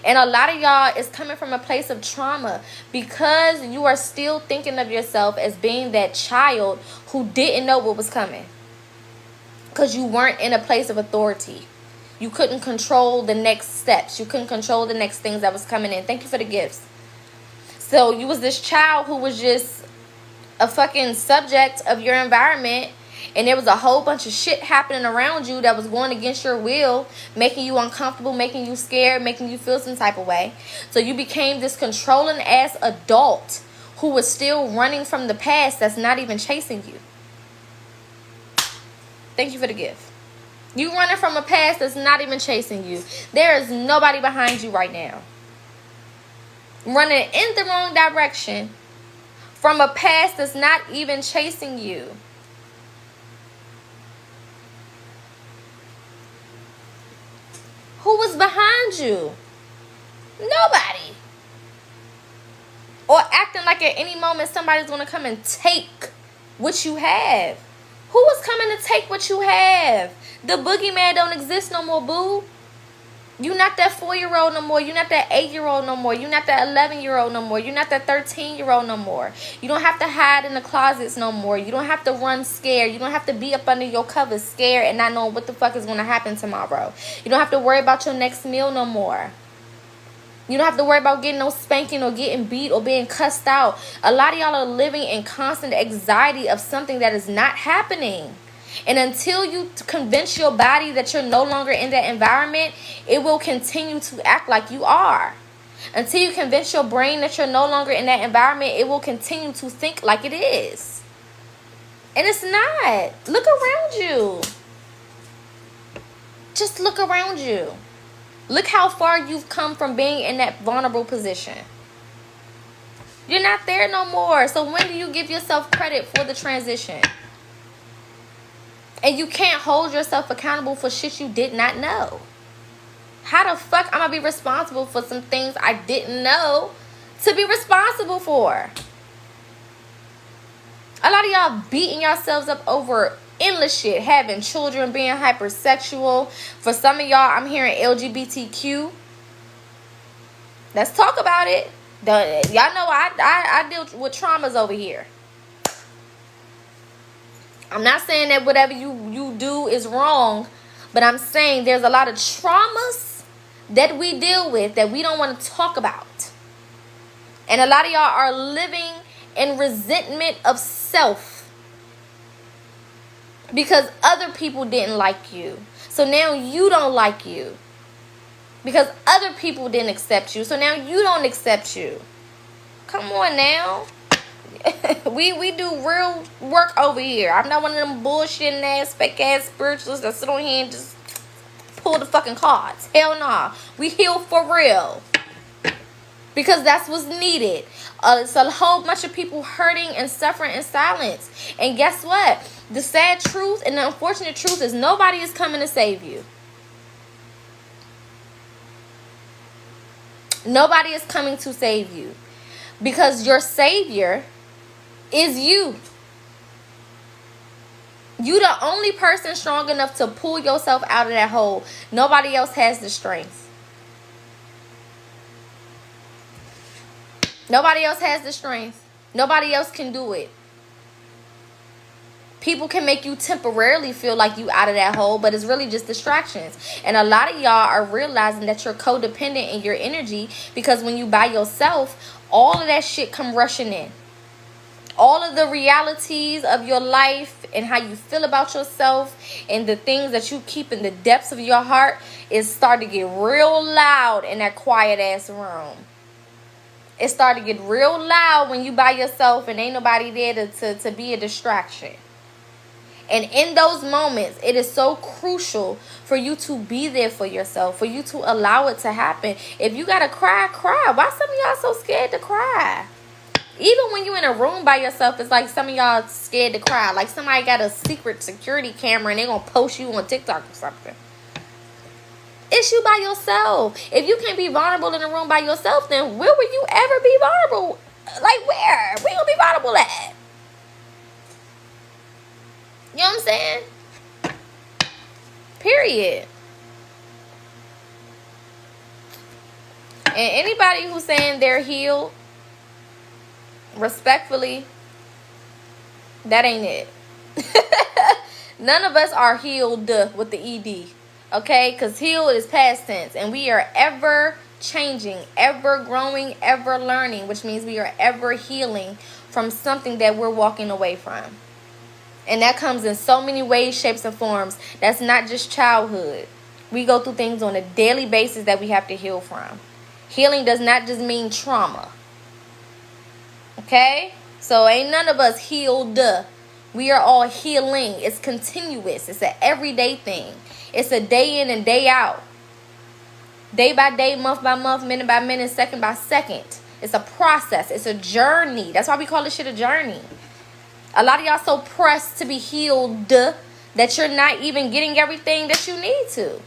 And a lot of y'all is coming from a place of trauma because you are still thinking of yourself as being that child who didn't know what was coming. Because you weren't in a place of authority. You couldn't control the next steps. You couldn't control the next things that was coming in. Thank you for the gifts. So you was this child who was just a fucking subject of your environment, and there was a whole bunch of shit happening around you that was going against your will, making you uncomfortable, making you scared, making you feel some type of way. So you became this controlling ass adult who was still running from the past that's not even chasing you. Thank you for the gift. You running from a past that's not even chasing you. There is nobody behind you right now. Running in the wrong direction from a past that's not even chasing you. Who was behind you? Nobody. Or acting like at any moment somebody's going to come and take what you have. Who is coming to take what you have? The boogeyman don't exist no more, boo. You're not that 4-year-old no more. You're not that 8-year-old no more. You're not that 11-year-old no more. You're not that 13-year-old no more. You don't have to hide in the closets no more. You don't have to run scared. You don't have to be up under your covers scared and not knowing what the fuck is going to happen tomorrow. You don't have to worry about your next meal no more. You don't have to worry about getting no spanking or getting beat or being cussed out. A lot of y'all are living in constant anxiety of something that is not happening. And until you convince your body that you're no longer in that environment, it will continue to act like you are. Until you convince your brain that you're no longer in that environment, it will continue to think like it is. And it's not. Look around you. Just look around you. Look how far you've come from being in that vulnerable position. You're not there no more. So when do you give yourself credit for the transition? And you can't hold yourself accountable for shit you did not know. How the fuck am I be responsible for some things I didn't know to be responsible for? A lot of y'all beating yourselves up over endless shit. Having children, being hypersexual. For some of y'all, I'm hearing LGBTQ. Let's talk about it. Y'all know I deal with traumas over here. I'm not saying that whatever you do is wrong, but I'm saying there's a lot of traumas that we deal with that we don't want to talk about. And a lot of y'all are living in resentment of self because other people didn't like you. So now you don't like you because other people didn't accept you. So now you don't accept you. Come on now. we do real work over here. I'm not one of them bullshitting ass, fake ass spiritualists that sit on here and just pull the fucking cards. Hell nah. We heal for real. because that's what's needed. It's a whole bunch of people hurting and suffering in silence. And guess what? The sad truth and the unfortunate truth is nobody is coming to save you. Nobody is coming to save you, because your savior is you. You the only person strong enough to pull yourself out of that hole. Nobody else has the strength. Nobody else has the strength. Nobody else can do it. People can make you temporarily feel like you out of that hole, but it's really just distractions. And a lot of y'all are realizing that you're codependent in your energy, because when you by yourself, all of that shit come rushing in. All of the realities of your life and how you feel about yourself and the things that you keep in the depths of your heart is starting to get real loud in that quiet ass room. It started to get real loud when you by yourself and ain't nobody there to be a distraction. And in those moments, it is so crucial for you to be there for yourself, for you to allow it to happen. If you gotta cry, cry. Why some of y'all so scared to cry? Even when you're in a room by yourself, it's like some of y'all scared to cry. Like somebody got a secret security camera and they're gonna post you on TikTok or something. It's you by yourself. If you can't be vulnerable in a room by yourself, then where will you ever be vulnerable? Like where? Where you be vulnerable at? You know what I'm saying? Period. And anybody who's saying they're healed, respectfully, that ain't it. None of us are healed with the ED. Okay? Because healed is past tense. And we are ever changing, ever growing, ever learning. Which means we are ever healing from something that we're walking away from. And that comes in so many ways, shapes, and forms. That's not just childhood. We go through things on a daily basis that we have to heal from. Healing does not just mean trauma. Okay? So ain't none of us healed. We are all healing. It's continuous. It's an everyday thing. It's a day in and day out. Day by day, month by month, minute by minute, second by second. It's a process. It's a journey. That's why we call this shit a journey. A lot of y'all so pressed to be healed that you're not even getting everything that you need to.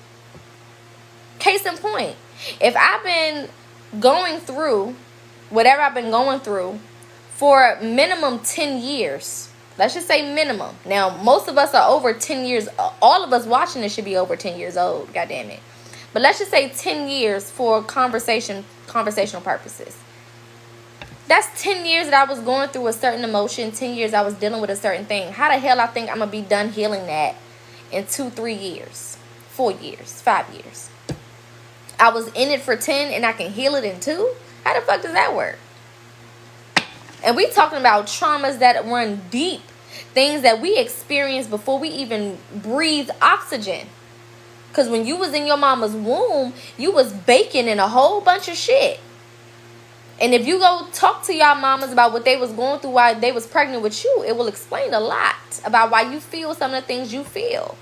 Case in point, if I've been going through whatever I've been going through for minimum 10 years, let's just say minimum. Now, most of us are over 10 years. All of us watching this should be over 10 years old. God damn it. But let's just say 10 years for conversational purposes. That's 10 years that I was going through a certain emotion. 10 years I was dealing with a certain thing. How the hell I think I'm going to be done healing that in 2, 3 years, 4 years, 5 years? I was in it for 10 and I can heal it in 2? How the fuck does that work? And we talking about traumas that run deep. Things that we experienced before we even breathed oxygen. Because when you was in your mama's womb, you was baking in a whole bunch of shit. And if you go talk to y'all mamas about what they was going through while they was pregnant with you, it will explain a lot about why you feel some of the things you feel.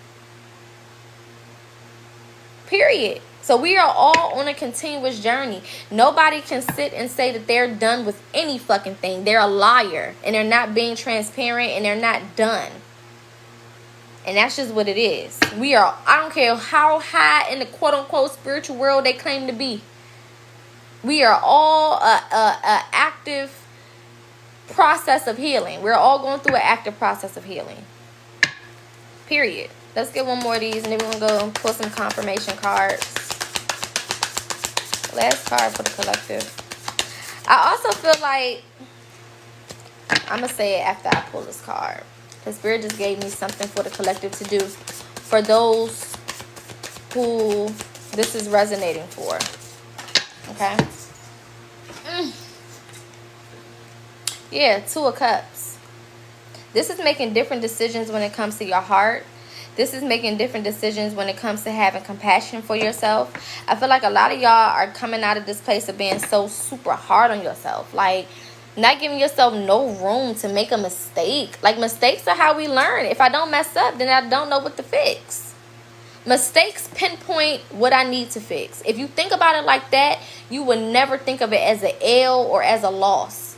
Period. So we are all on a continuous journey. Nobody can sit and say that they're done with any fucking thing. They're a liar. And they're not being transparent. And they're not done. And that's just what it is. We are, I don't care how high in the quote-unquote spiritual world they claim to be. We are all a active process of healing. We're all going through an active process of healing. Period. Let's get one more of these, and then we're going to go and pull some confirmation cards. Last card for the collective. I also feel like, I'm going to say it after I pull this card. The Spirit just gave me something for the collective to do. For those who this is resonating for. Okay. Yeah, 2 of Cups. This is making different decisions when it comes to your heart. This is making different decisions when it comes to having compassion for yourself. I feel like a lot of y'all are coming out of this place of being so super hard on yourself. Like, not giving yourself no room to make a mistake. Like, mistakes are how we learn. If I don't mess up, then I don't know what to fix. Mistakes pinpoint what I need to fix. If you think about it like that, you would never think of it as an L or as a loss.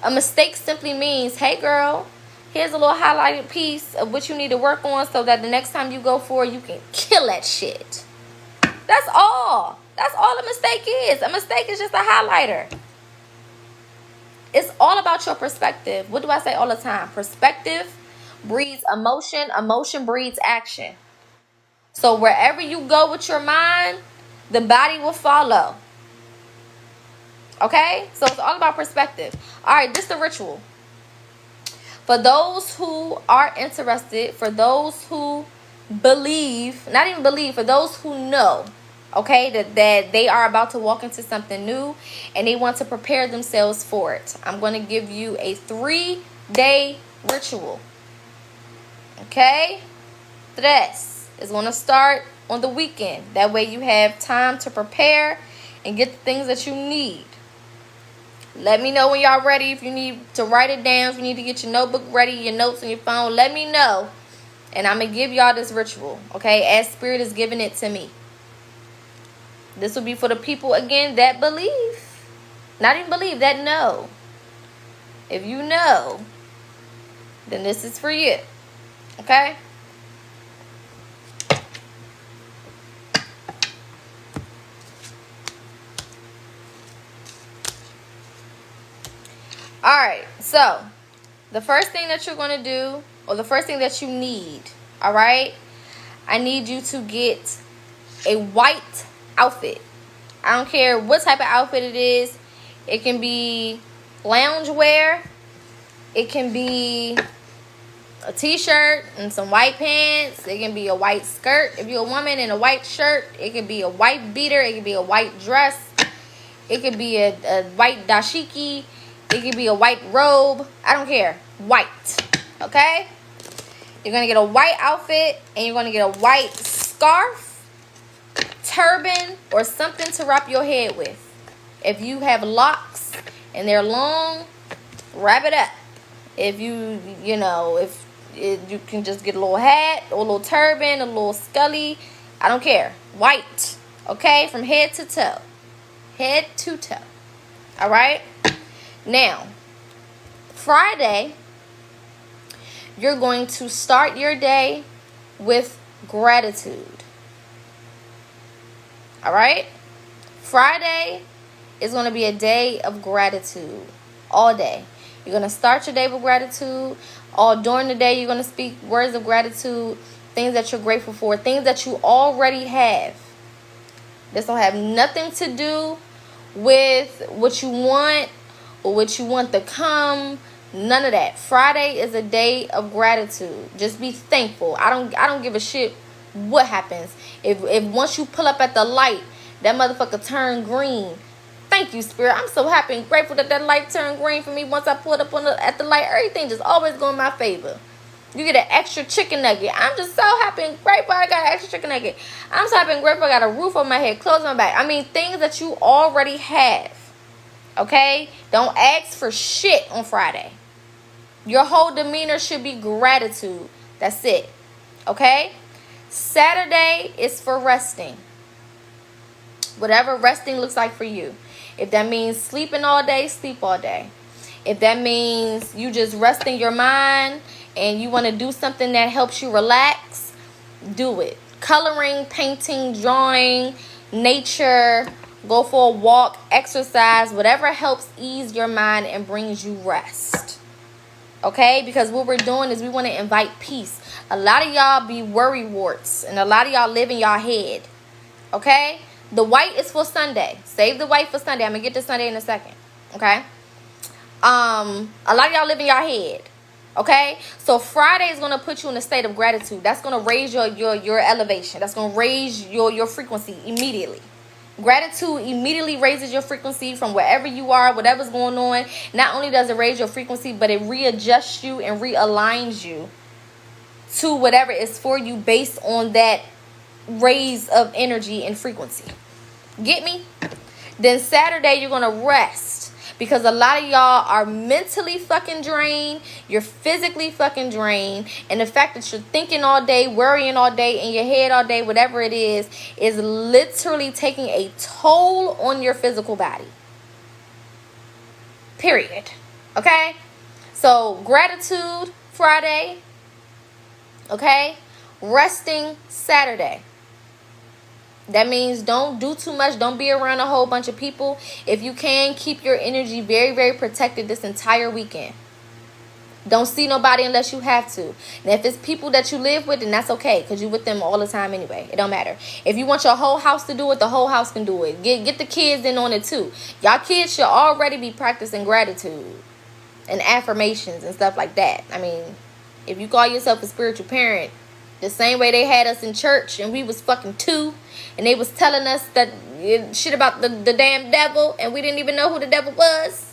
A mistake simply means, hey girl, here's a little highlighted piece of what you need to work on so that the next time you go for it, you can kill that shit. That's all. That's all a mistake is. A mistake is just a highlighter. It's all about your perspective. What do I say all the time? Perspective breeds emotion. Emotion breeds action. So wherever you go with your mind, the body will follow. Okay? So it's all about perspective. All right, this is the ritual. For those who are interested, for those who believe, not even believe, for those who know, okay, that they are about to walk into something new and they want to prepare themselves for it, I'm going to give you a 3-day ritual. Okay? This is going to start on the weekend. That way you have time to prepare and get the things that you need. Let me know when y'all ready. If you need to write it down, if you need to get your notebook ready, your notes on your phone, let me know. And I'm going to give y'all this ritual, okay, as Spirit is giving it to me. This will be for the people, again, that believe. Not even believe, that know. If you know, then this is for you, okay? Alright, so the first thing that you're going to do, or the first thing that you need, alright, I need you to get a white outfit. I don't care what type of outfit it is. It can be loungewear. It can be a t-shirt and some white pants. It can be a white skirt. If you're a woman in a white shirt, it can be a white beater. It can be a white dress. It could be a white dashiki. It could be a white robe. I don't care. White. Okay? You're going to get a white outfit and you're going to get a white scarf, turban, or something to wrap your head with. If you have locks and they're long, wrap it up. If you can just get a little hat or a little turban, a little scully. I don't care. White. Okay? From head to toe. Head to toe. Alright? Now, Friday, you're going to start your day with gratitude. Alright? Friday is going to be a day of gratitude. All day. You're going to start your day with gratitude. All during the day, you're going to speak words of gratitude. Things that you're grateful for. Things that you already have. This don't have nothing to do with what you want or what you want to come. None of that. Friday is a day of gratitude. Just be thankful. I don't give a shit what happens. If once you pull up at the light, that motherfucker turn green. Thank you, Spirit. I'm so happy and grateful that light turned green for me. Once I pulled up at the light, everything just always go in my favor. You get an extra chicken nugget. I'm just so happy and grateful I got an extra chicken nugget. I'm so happy and grateful I got a roof over my head, clothes on my back. I mean, things that you already have. Okay? Don't ask for shit on Friday. Your whole demeanor should be gratitude. That's it. Okay? Saturday is for resting. Whatever resting looks like for you. If that means sleeping all day, sleep all day. If that means you just resting your mind and you want to do something that helps you relax, do it. Coloring, painting, drawing, nature, go for a walk, exercise, whatever helps ease your mind and brings you rest. Okay? Because what we're doing is we want to invite peace. A lot of y'all be worry warts and a lot of y'all live in y'all head. Okay? The white is for Sunday. Save the white for Sunday. I'm going to get to Sunday in a second. Okay? A lot of y'all live in your head. Okay? So Friday is going to put you in a state of gratitude. That's going to raise your elevation. That's going to raise your frequency immediately. Gratitude immediately raises your frequency from wherever you are, whatever's going on. Not only does it raise your frequency, but it readjusts you and realigns you to whatever is for you based on that raise of energy and frequency. Get me? Then Saturday, you're going to rest. because a lot of y'all are mentally fucking drained, you're physically fucking drained, and the fact that you're thinking all day, worrying all day, in your head all day, whatever it is literally taking a toll on your physical body. Period. Okay? So, gratitude Friday. Okay? Resting Saturday. That means don't do too much. Don't be around a whole bunch of people. If you can, keep your energy very, very protected this entire weekend. Don't see nobody unless you have to. And if it's people that you live with, then that's okay, because you're with them all the time anyway. It don't matter. If you want your whole house to do it, the whole house can do it. Get the kids in on it too. Y'all kids should already be practicing gratitude and affirmations and stuff like that. I mean, if you call yourself a spiritual parent, the same way they had us in church and we was fucking 2, and they was telling us that shit about the damn devil, and we didn't even know who the devil was.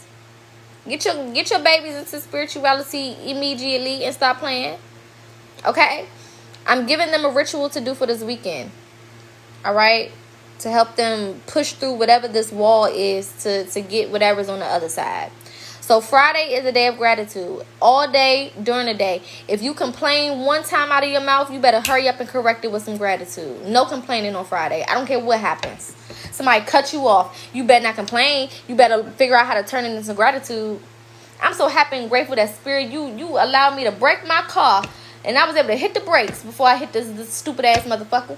Get your babies into spirituality immediately and stop playing. Okay? I'm giving them a ritual to do for this weekend. All right? To help them push through whatever this wall is to get whatever's on the other side. So Friday is a day of gratitude. All day, during the day. If you complain one time out of your mouth, you better hurry up and correct it with some gratitude. No complaining on Friday. I don't care what happens. Somebody cut you off. You better not complain. You better figure out how to turn it into gratitude. I'm so happy and grateful that Spirit, you allowed me to brake my car, and I was able to hit the brakes before I hit this stupid ass motherfucker.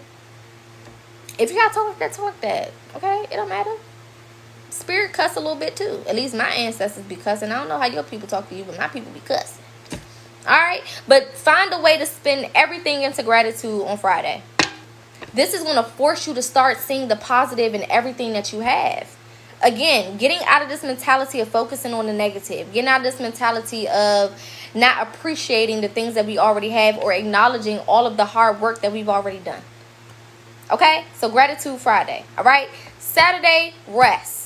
If you gotta talk that, talk that. Okay? It don't matter. Spirit cuss a little bit too. At least my ancestors be cussing. I don't know how your people talk to you, but my people be cussing. Alright? But find a way to spin everything into gratitude on Friday. This is going to force you to start seeing the positive in everything that you have. Again, getting out of this mentality of focusing on the negative. Getting out of this mentality of not appreciating the things that we already have or acknowledging all of the hard work that we've already done. Okay? So gratitude Friday. Alright? Saturday, rest.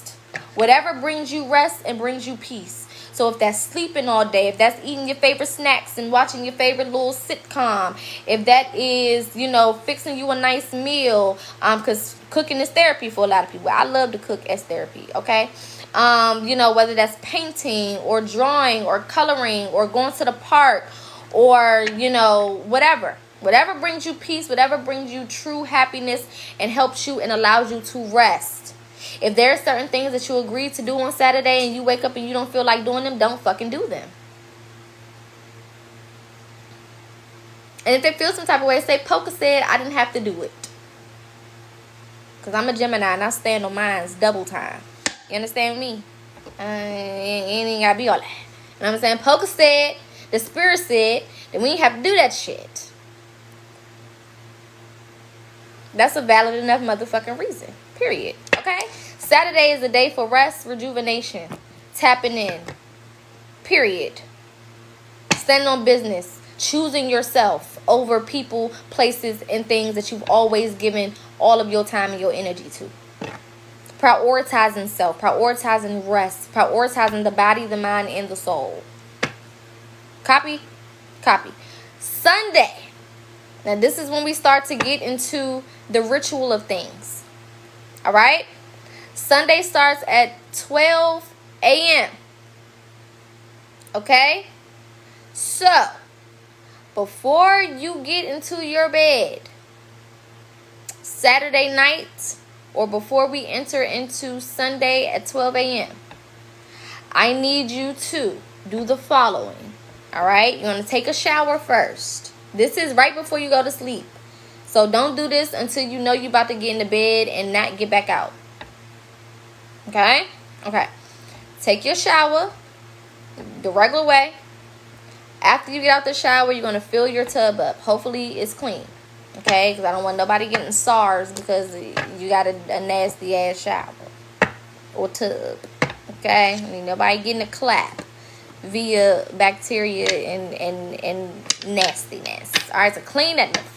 Whatever brings you rest and brings you peace. So if that's sleeping all day, if that's eating your favorite snacks and watching your favorite little sitcom, if that is, fixing you a nice meal, because cooking is therapy for a lot of people. I love to cook as therapy, okay? Whether that's painting or drawing or coloring or going to the park or, whatever. Whatever brings you peace, whatever brings you true happiness and helps you and allows you to rest. If there are certain things that you agreed to do on Saturday and you wake up and you don't feel like doing them, don't fucking do them. And if they feel some type of way, say, Poca said I didn't have to do it. Because I'm a Gemini and I stand on mine's double time. You understand me? It ain't got to be all that. And I'm saying, Poca said, the Spirit said, that we ain't have to do that shit. That's a valid enough motherfucking reason. Period. Okay? Saturday is a day for rest, rejuvenation, tapping in. Period. Standing on business, choosing yourself over people, places, and things that you've always given all of your time and your energy to. Prioritizing self, prioritizing rest, prioritizing the body, the mind, and the soul. Copy? Copy. Sunday. Now, this is when we start to get into the ritual of things. All right? Sunday starts at 12 a.m. Okay? So, before you get into your bed, Saturday night, or before we enter into Sunday at 12 a.m., I need you to do the following. All right? You're going to take a shower first. This is right before you go to sleep. So don't do this until you know you're about to get into bed and not get back out. Okay? Okay. Take your shower the regular way. After you get out the shower, you're going to fill your tub up. Hopefully it's clean. Okay? Because I don't want nobody getting SARS because you got a nasty ass shower or tub. Okay? I mean, nobody getting a clap via bacteria and nastiness. Alright, so clean that motherfucker.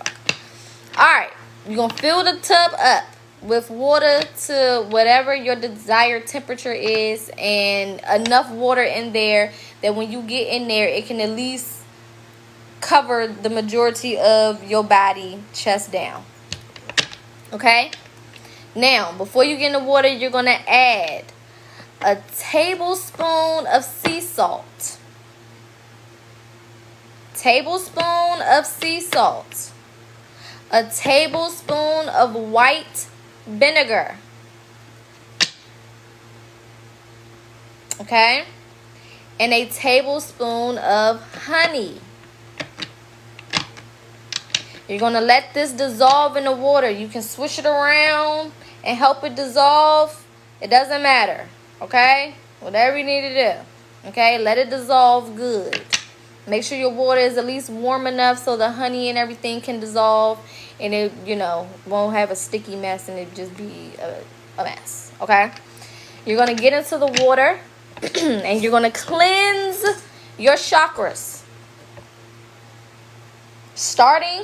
Alright, you're going to fill the tub up with water to whatever your desired temperature is, and enough water in there that when you get in there, it can at least cover the majority of your body, chest down. Okay? Now, before you get in the water, you're going to add a tablespoon of sea salt. Tablespoon of sea salt. A tablespoon of white vinegar. Okay? And a tablespoon of honey. You're going to let this dissolve in the water. You can swish it around and help it dissolve. It doesn't matter. Okay? Whatever you need to do. Okay? Let it dissolve good. Make sure your water is at least warm enough so the honey and everything can dissolve. And it, won't have a sticky mess and it just be a mess. Okay? You're going to get into the water. And you're going to cleanse your chakras. Starting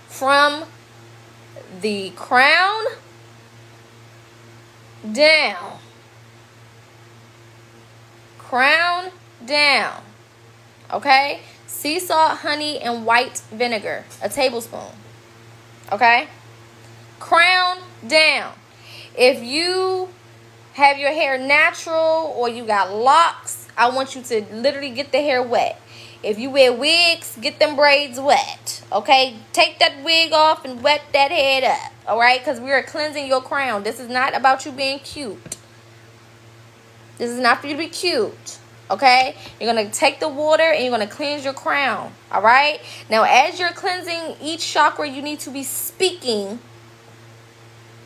from the crown down. Crown down. Okay? Sea salt, honey, and white vinegar. A tablespoon. Okay? Crown down. If you have your hair natural or you got locks, I want you to literally get the hair wet. If you wear wigs, get them braids wet. Okay? Take that wig off and wet that head up. Alright? Because we are cleansing your crown. This is not about you being cute. This is not for you to be cute. Okay? You're going to take the water and you're going to cleanse your crown. Alright? Now, as you're cleansing each chakra, you need to be speaking,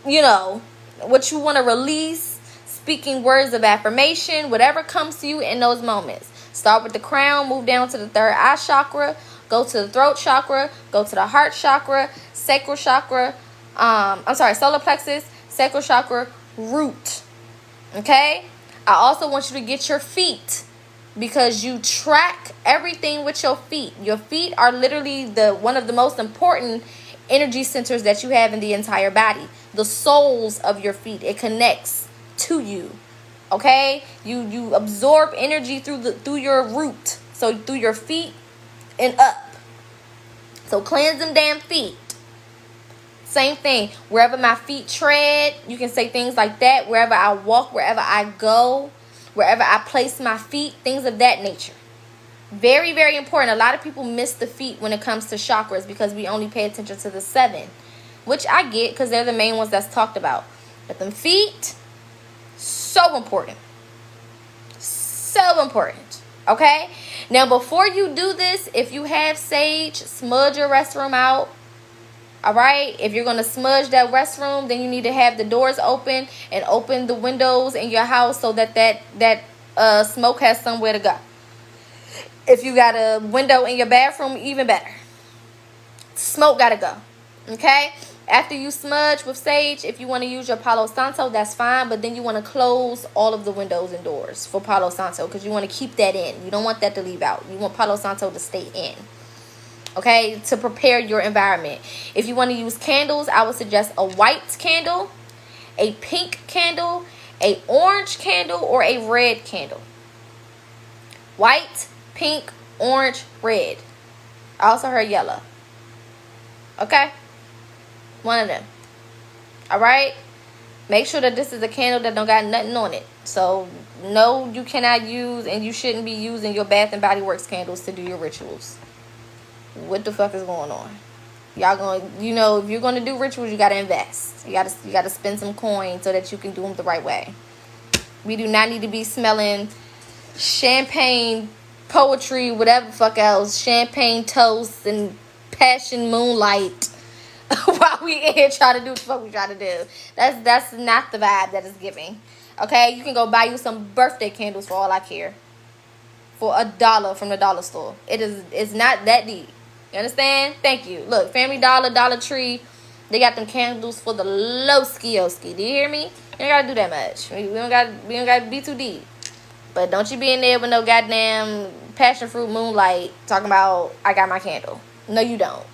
what you want to release. Speaking words of affirmation, whatever comes to you in those moments. Start with the crown, move down to the third eye chakra, go to the throat chakra, go to the heart chakra, sacral chakra, solar plexus, sacral chakra, root. Okay? I also want you to get your feet because you track everything with your feet. Your feet are literally one of the most important energy centers that you have in the entire body. The soles of your feet. It connects to you. Okay? You absorb energy through your root. So through your feet and up. So cleanse them damn feet. Same thing. Wherever my feet tread, you can say things like that. Wherever I walk, wherever I go, wherever I place my feet, things of that nature. Very, very important. A lot of people miss the feet when it comes to chakras because we only pay attention to the 7. Which I get because they're the main ones that's talked about. But them feet, so important. So important. Okay? Now, before you do this, if you have sage, smudge your restroom out. Alright? If you're going to smudge that restroom, then you need to have the doors open and open the windows in your house so that smoke has somewhere to go. If you got a window in your bathroom, even better. Smoke got to go. Okay? After you smudge with sage, if you want to use your Palo Santo, that's fine. But then you want to close all of the windows and doors for Palo Santo because you want to keep that in. You don't want that to leave out. You want Palo Santo to stay in. Okay? To prepare your environment. If you want to use candles, I would suggest a white candle, a pink candle, a orange candle, or a red candle. White, pink, orange, red. I also heard yellow. Okay? One of them. Alright? Make sure that this is a candle that don't got nothing on it. So, no, you cannot use and you shouldn't be using your Bath and Body Works candles to do your rituals. What the fuck is going on? Y'all going, if you're going to do rituals, you got to invest. You got to spend some coin so that you can do them the right way. We do not need to be smelling champagne, poetry, whatever the fuck else, champagne toast and passion moonlight while we in here trying to do what the fuck we trying to do. That's not the vibe that is giving. Okay, you can go buy you some birthday candles for all I care. For $1 from the dollar store. It's not that deep. You understand? Thank you. Look, Family Dollar, Dollar Tree, they got them candles for the low ski-o-ski. Do you hear me? You ain't gotta do that much. We don't gotta be too deep. But don't you be in there with no goddamn passion fruit moonlight talking about I got my candle. No, you don't.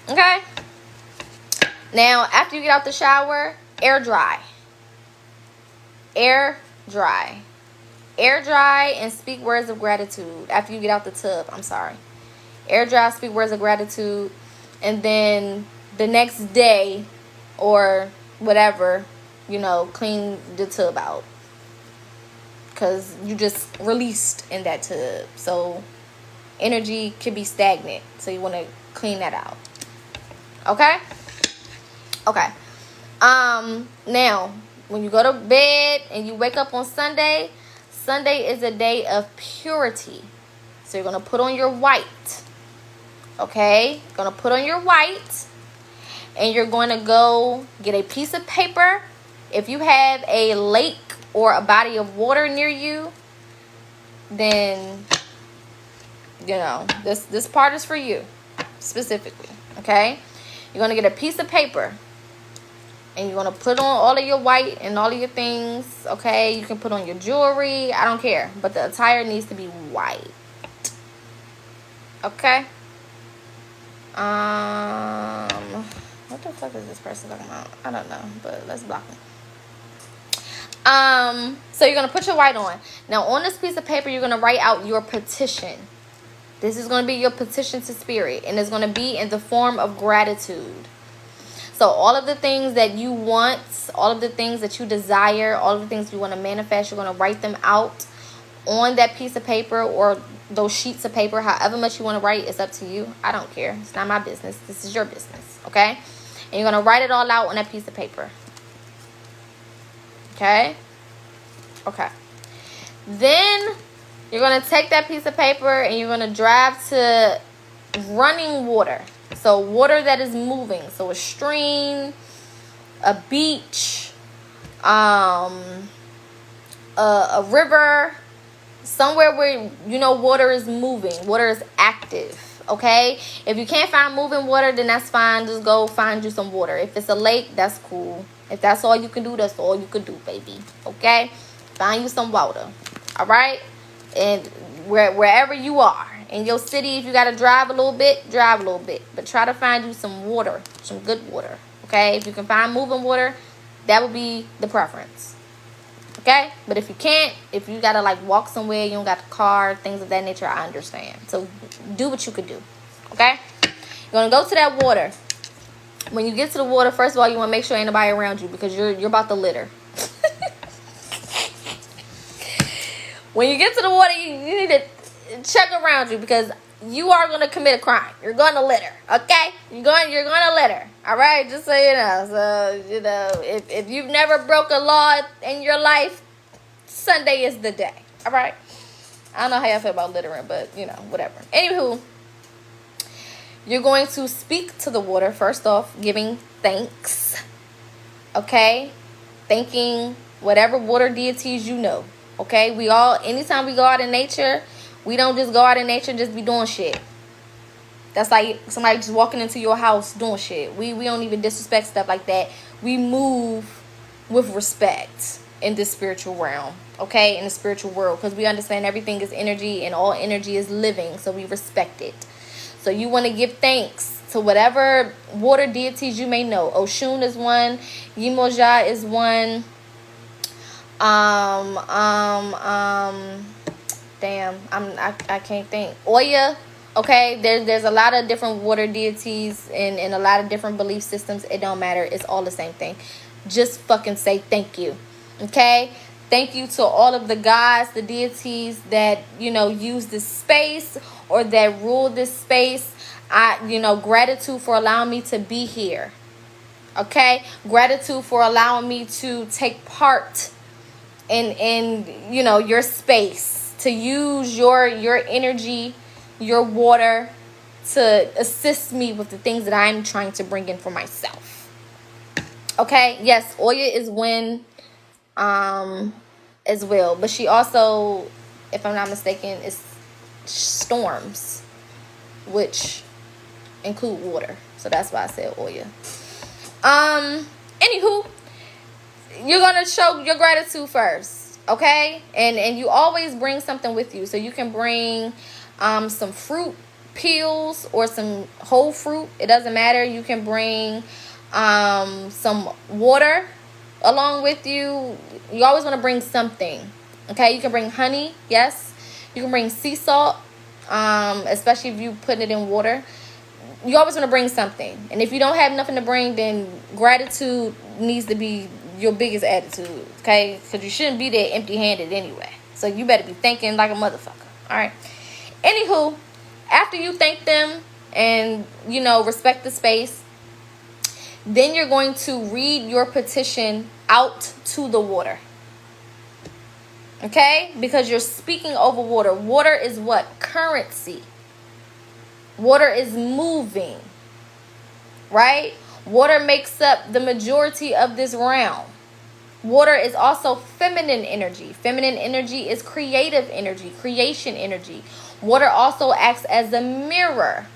Okay? Now, after you get out the shower, air dry. Air dry. Air dry and speak words of gratitude. After you get out the tub, I'm sorry. Air dry, speak words of gratitude. And then the next day or whatever, you know, clean the tub out, because you just released in that tub. So energy could be stagnant, so you want to clean that out. Okay. Now when you go to bed and you wake up on Sunday is a day of purity. So you're going to put on your white. Okay? You're going to put on your white, and you're going to go get a piece of paper. If you have a lake or a body of water near you, then, you know, this part is for you specifically. Okay? You're going to get a piece of paper, and you're going to put on all of your white and all of your things. Okay? You can put on your jewelry. I don't care. But the attire needs to be white. Okay? What the fuck is this person talking about? I don't know, but let's block him. So you're gonna put your white on. Now on this piece of paper, you're gonna write out your petition. This is gonna be your petition to spirit, and it's gonna be in the form of gratitude. So all of the things that you want, all of the things that you desire, all of the things you want to manifest, you're gonna write them out on that piece of paper or those sheets of paper. However much you want to write, it's up to you. I don't care. It's not my business. This is your business. Okay? And you're going to write it all out on that piece of paper. Okay? Okay. Then you're going to take that piece of paper and you're going to drive to running water. So water that is moving. So a stream, a beach, a river, somewhere where, you know, water is moving, water is active. Okay, if you can't find moving water, then that's fine. Just go find you some water. If it's a lake, that's cool. If that's all you can do, that's all you can do, baby. Okay, find you some water. All right, and wherever you are in your city, if you got to drive a little bit, but try to find you some water, some good water. Okay, if you can find moving water, that would be the preference. Okay, but if you can't, if you gotta like walk somewhere, you don't got the car, things of that nature, I understand. So do what you could do. Okay, you're gonna go to that water. When you get to the water, first of all, you want to make sure ain't nobody around you, because you're about to litter. When you get to the water, you need to check around you, because you are going to commit a crime. You're going to litter. Okay, you're going to litter. All right, just so you know. So, you know, if you've never broke a law in your life, Sunday is the day. All right, I don't know how y'all feel about littering, but you know, whatever. Anywho, you're going to speak to the water, first off, giving thanks. Okay, thanking whatever water deities you know. Okay, we all, anytime we go out in nature, we don't just go out in nature and just be doing shit. That's like somebody just walking into your house doing shit. We don't even disrespect stuff like that. We move with respect in this spiritual realm, okay, in the spiritual world, because we understand everything is energy and all energy is living, so we respect it. So you want to give thanks to whatever water deities you may know. Oshun is one. Yimoja is one. Damn, I can't think. Oya. Okay, there's a lot of different water deities and a lot of different belief systems. It don't matter. It's all the same thing. Just fucking say thank you. Okay? Thank you to all of the gods, the deities that, you know, use this space or that rule this space. Gratitude for allowing me to be here. Okay? Gratitude for allowing me to take part in you know, your space, to use your energy, your water, to assist me with the things that I'm trying to bring in for myself. Okay? Yes, Oya is when as well, but she also, if I'm not mistaken, is storms, which include water. So that's why I said Oya. Anywho, you're gonna show your gratitude first, okay? And you always bring something with you. So you can bring some fruit peels or some whole fruit. It doesn't matter. You can bring some water along with you. You always want to bring something, okay? You can bring honey, yes. You can bring sea salt, especially if you put it in water. You always want to bring something. And if you don't have nothing to bring, then gratitude needs to be your biggest attitude, okay? Because you shouldn't be there empty-handed anyway. So you better be thinking like a motherfucker, all right? Anywho, after you thank them and, you know, respect the space, then you're going to read your petition out to the water. Okay? Because you're speaking over water. Water is what? Currency. Water is moving. Right? Water makes up the majority of this realm. Water is also feminine energy. Feminine energy is creative energy, creation energy. Water also acts as a mirror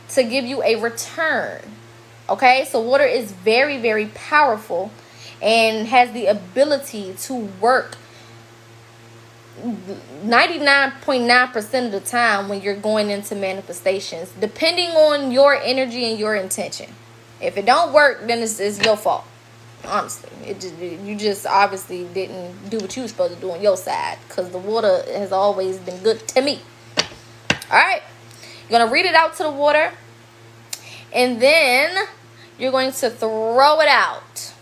to give you a return. Okay? So water is very, very powerful and has the ability to work 99.9% of the time when you're going into manifestations, depending on your energy and your intention. If it don't work, then it's your fault. Honestly, you just obviously didn't do what you were supposed to do on your side, because the water has always been good to me. All right, you're gonna read it out to the water, and then you're going to throw it out.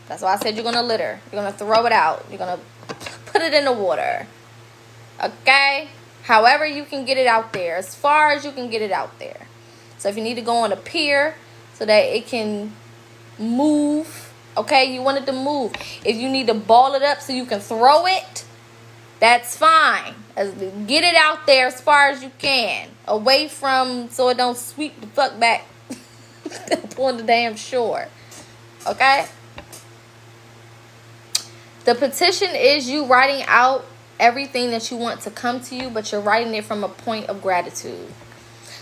That's why I said you're gonna litter. You're gonna throw it out. You're gonna put it in the water. Okay? However you can get it out there. As far as you can get it out there. So if you need to go on a pier so that it can move. Okay? You want it to move. If you need to ball it up so you can throw it, that's fine. Get it out there as far as you can. Away from, so it don't sweep the fuck back upon the damn shore. Okay? The petition is you writing out everything that you want to come to you, but you're writing it from a point of gratitude.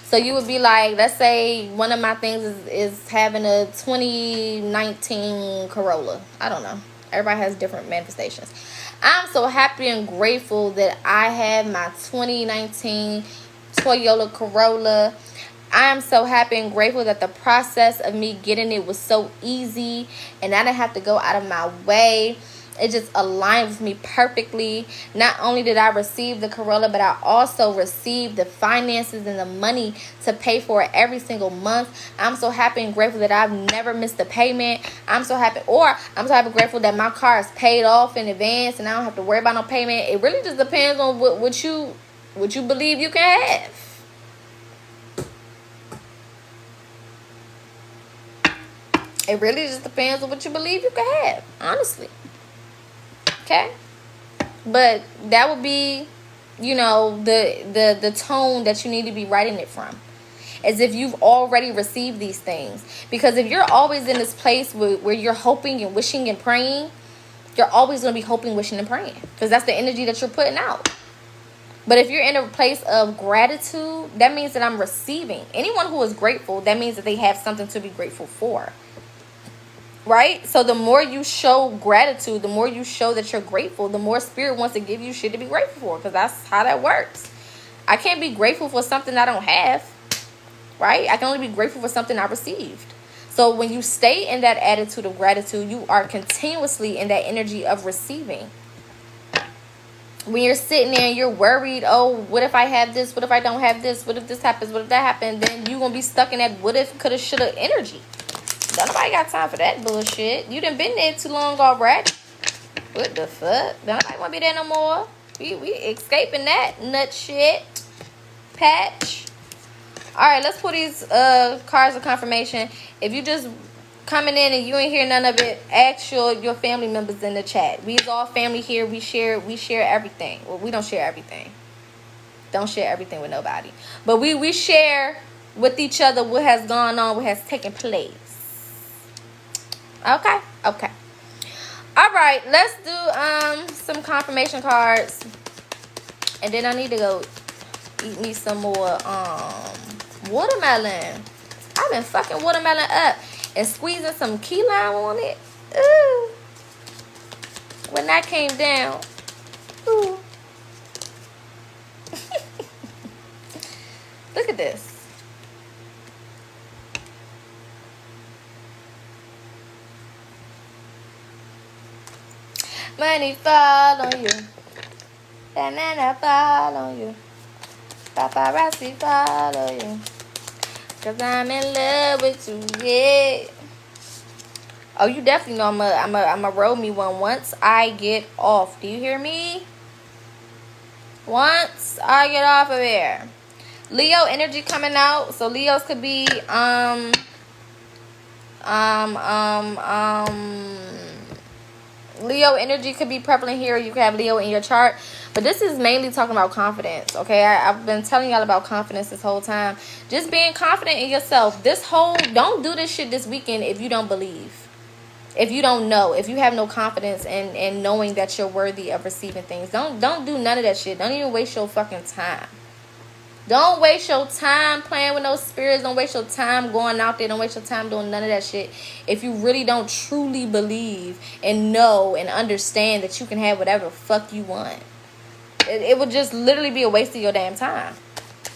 So you would be like, let's say one of my things is having a 2019 Corolla. I don't know. Everybody has different manifestations. I'm so happy and grateful that I have my 2019 Toyota Corolla. I am so happy and grateful that the process of me getting it was so easy and I didn't have to go out of my way. It just aligned with me perfectly. Not only did I receive the Corolla, but I also received the finances and the money to pay for it every single month. I'm so happy and grateful that I've never missed a payment. I'm so happy and grateful that my car is paid off in advance and I don't have to worry about no payment. It really just depends on what you believe you can have. It really just depends on what you believe you can have, honestly. Okay? But that would be, you know, the tone that you need to be writing it from. As if you've already received these things. Because if you're always in this place where you're hoping and wishing and praying, you're always going to be hoping, wishing, and praying. Because that's the energy that you're putting out. But if you're in a place of gratitude, that means that I'm receiving. Anyone who is grateful, that means that they have something to be grateful for. Right? So the more you show gratitude, the more you show that you're grateful, the more spirit wants to give you shit to be grateful for. Because that's how that works. I can't be grateful for something I don't have. Right? I can only be grateful for something I received. So when you stay in that attitude of gratitude, you are continuously in that energy of receiving. When you're sitting there and you're worried, oh, what if I have this? What if I don't have this? What if this happens? What if that happens? Then you're going to be stuck in that what if, coulda, shoulda energy. Don't nobody got time for that bullshit. You done been there too long already. What the fuck? Don't nobody want to be there no more. We escaping that nut shit. Patch. Alright, let's put these cards of confirmation. If you just coming in and you ain't hear none of it, ask your family members in the chat. We's all family here. We share everything. Well, we don't share everything. Don't share everything with nobody. But we share with each other what has gone on, what has taken place. Okay. All right, let's do some confirmation cards. And then I need to go eat me some more watermelon. I've been fucking watermelon up and squeezing some key lime on it. Ooh. When that came down. Ooh. Look at this. Money fall on you. Banana fall on you. Paparazzi follow you. 'Cause I'm in love with you, yeah. Oh, you definitely know I'm a roll me one once I get off. Do you hear me? Once I get off of here. Leo energy coming out. So Leos could be Leo energy could be prevalent here. You could have Leo in your chart. But this is mainly talking about confidence, okay? I've been telling y'all about confidence this whole time. Just being confident in yourself. Don't do this shit this weekend if you don't believe. If you don't know. If you have no confidence in knowing that you're worthy of receiving things. Don't do none of that shit. Don't even waste your fucking time. Don't waste your time playing with those spirits. Don't waste your time going out there. Don't waste your time doing none of that shit. If you really don't truly believe and know and understand that you can have whatever the fuck you want. It would just literally be a waste of your damn time.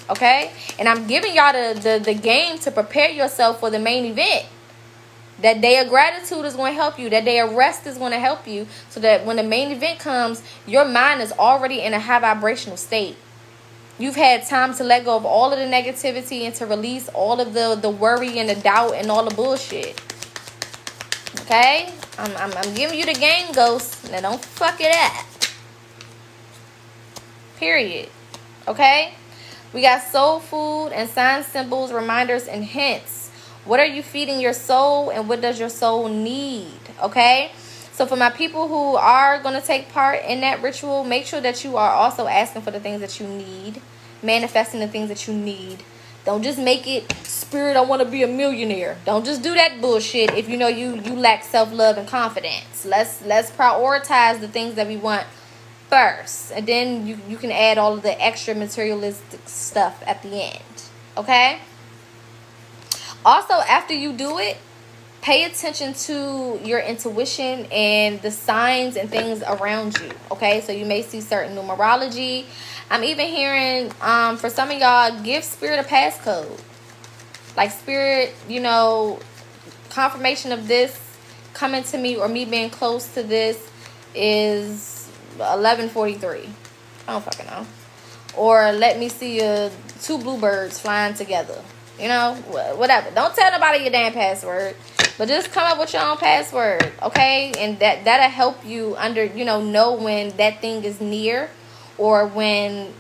Okay? And I'm giving y'all the game to prepare yourself for the main event. That day of gratitude is going to help you. That day of rest is going to help you. So that when the main event comes, your mind is already in a high vibrational state. You've had time to let go of all of the negativity and to release all of the worry and the doubt and all the bullshit. Okay? I'm giving you the game, ghost. Now don't fuck it up. Period. Okay? We got soul food and sign symbols, reminders, and hints. What are you feeding your soul and what does your soul need? Okay? So for my people who are going to take part in that ritual, make sure that you are also asking for the things that you need. Manifesting the things that you need. Don't just make it, spirit, I want to be a millionaire. Don't just do that bullshit if you know you lack self-love and confidence. Let's prioritize the things that we want first. And then you can add all of the extra materialistic stuff at the end. Okay? Also, after you do it, pay attention to your intuition and the signs and things around you. Okay? So you may see certain numerology. I'm even hearing, for some of y'all, give spirit a passcode. Like spirit, confirmation of this coming to me or me being close to this is 11:43. I don't fucking know. Or let me see two bluebirds flying together. Whatever. Don't tell nobody your damn password. But just come up with your own password, okay? And that'll help you know when that thing is near. Or when,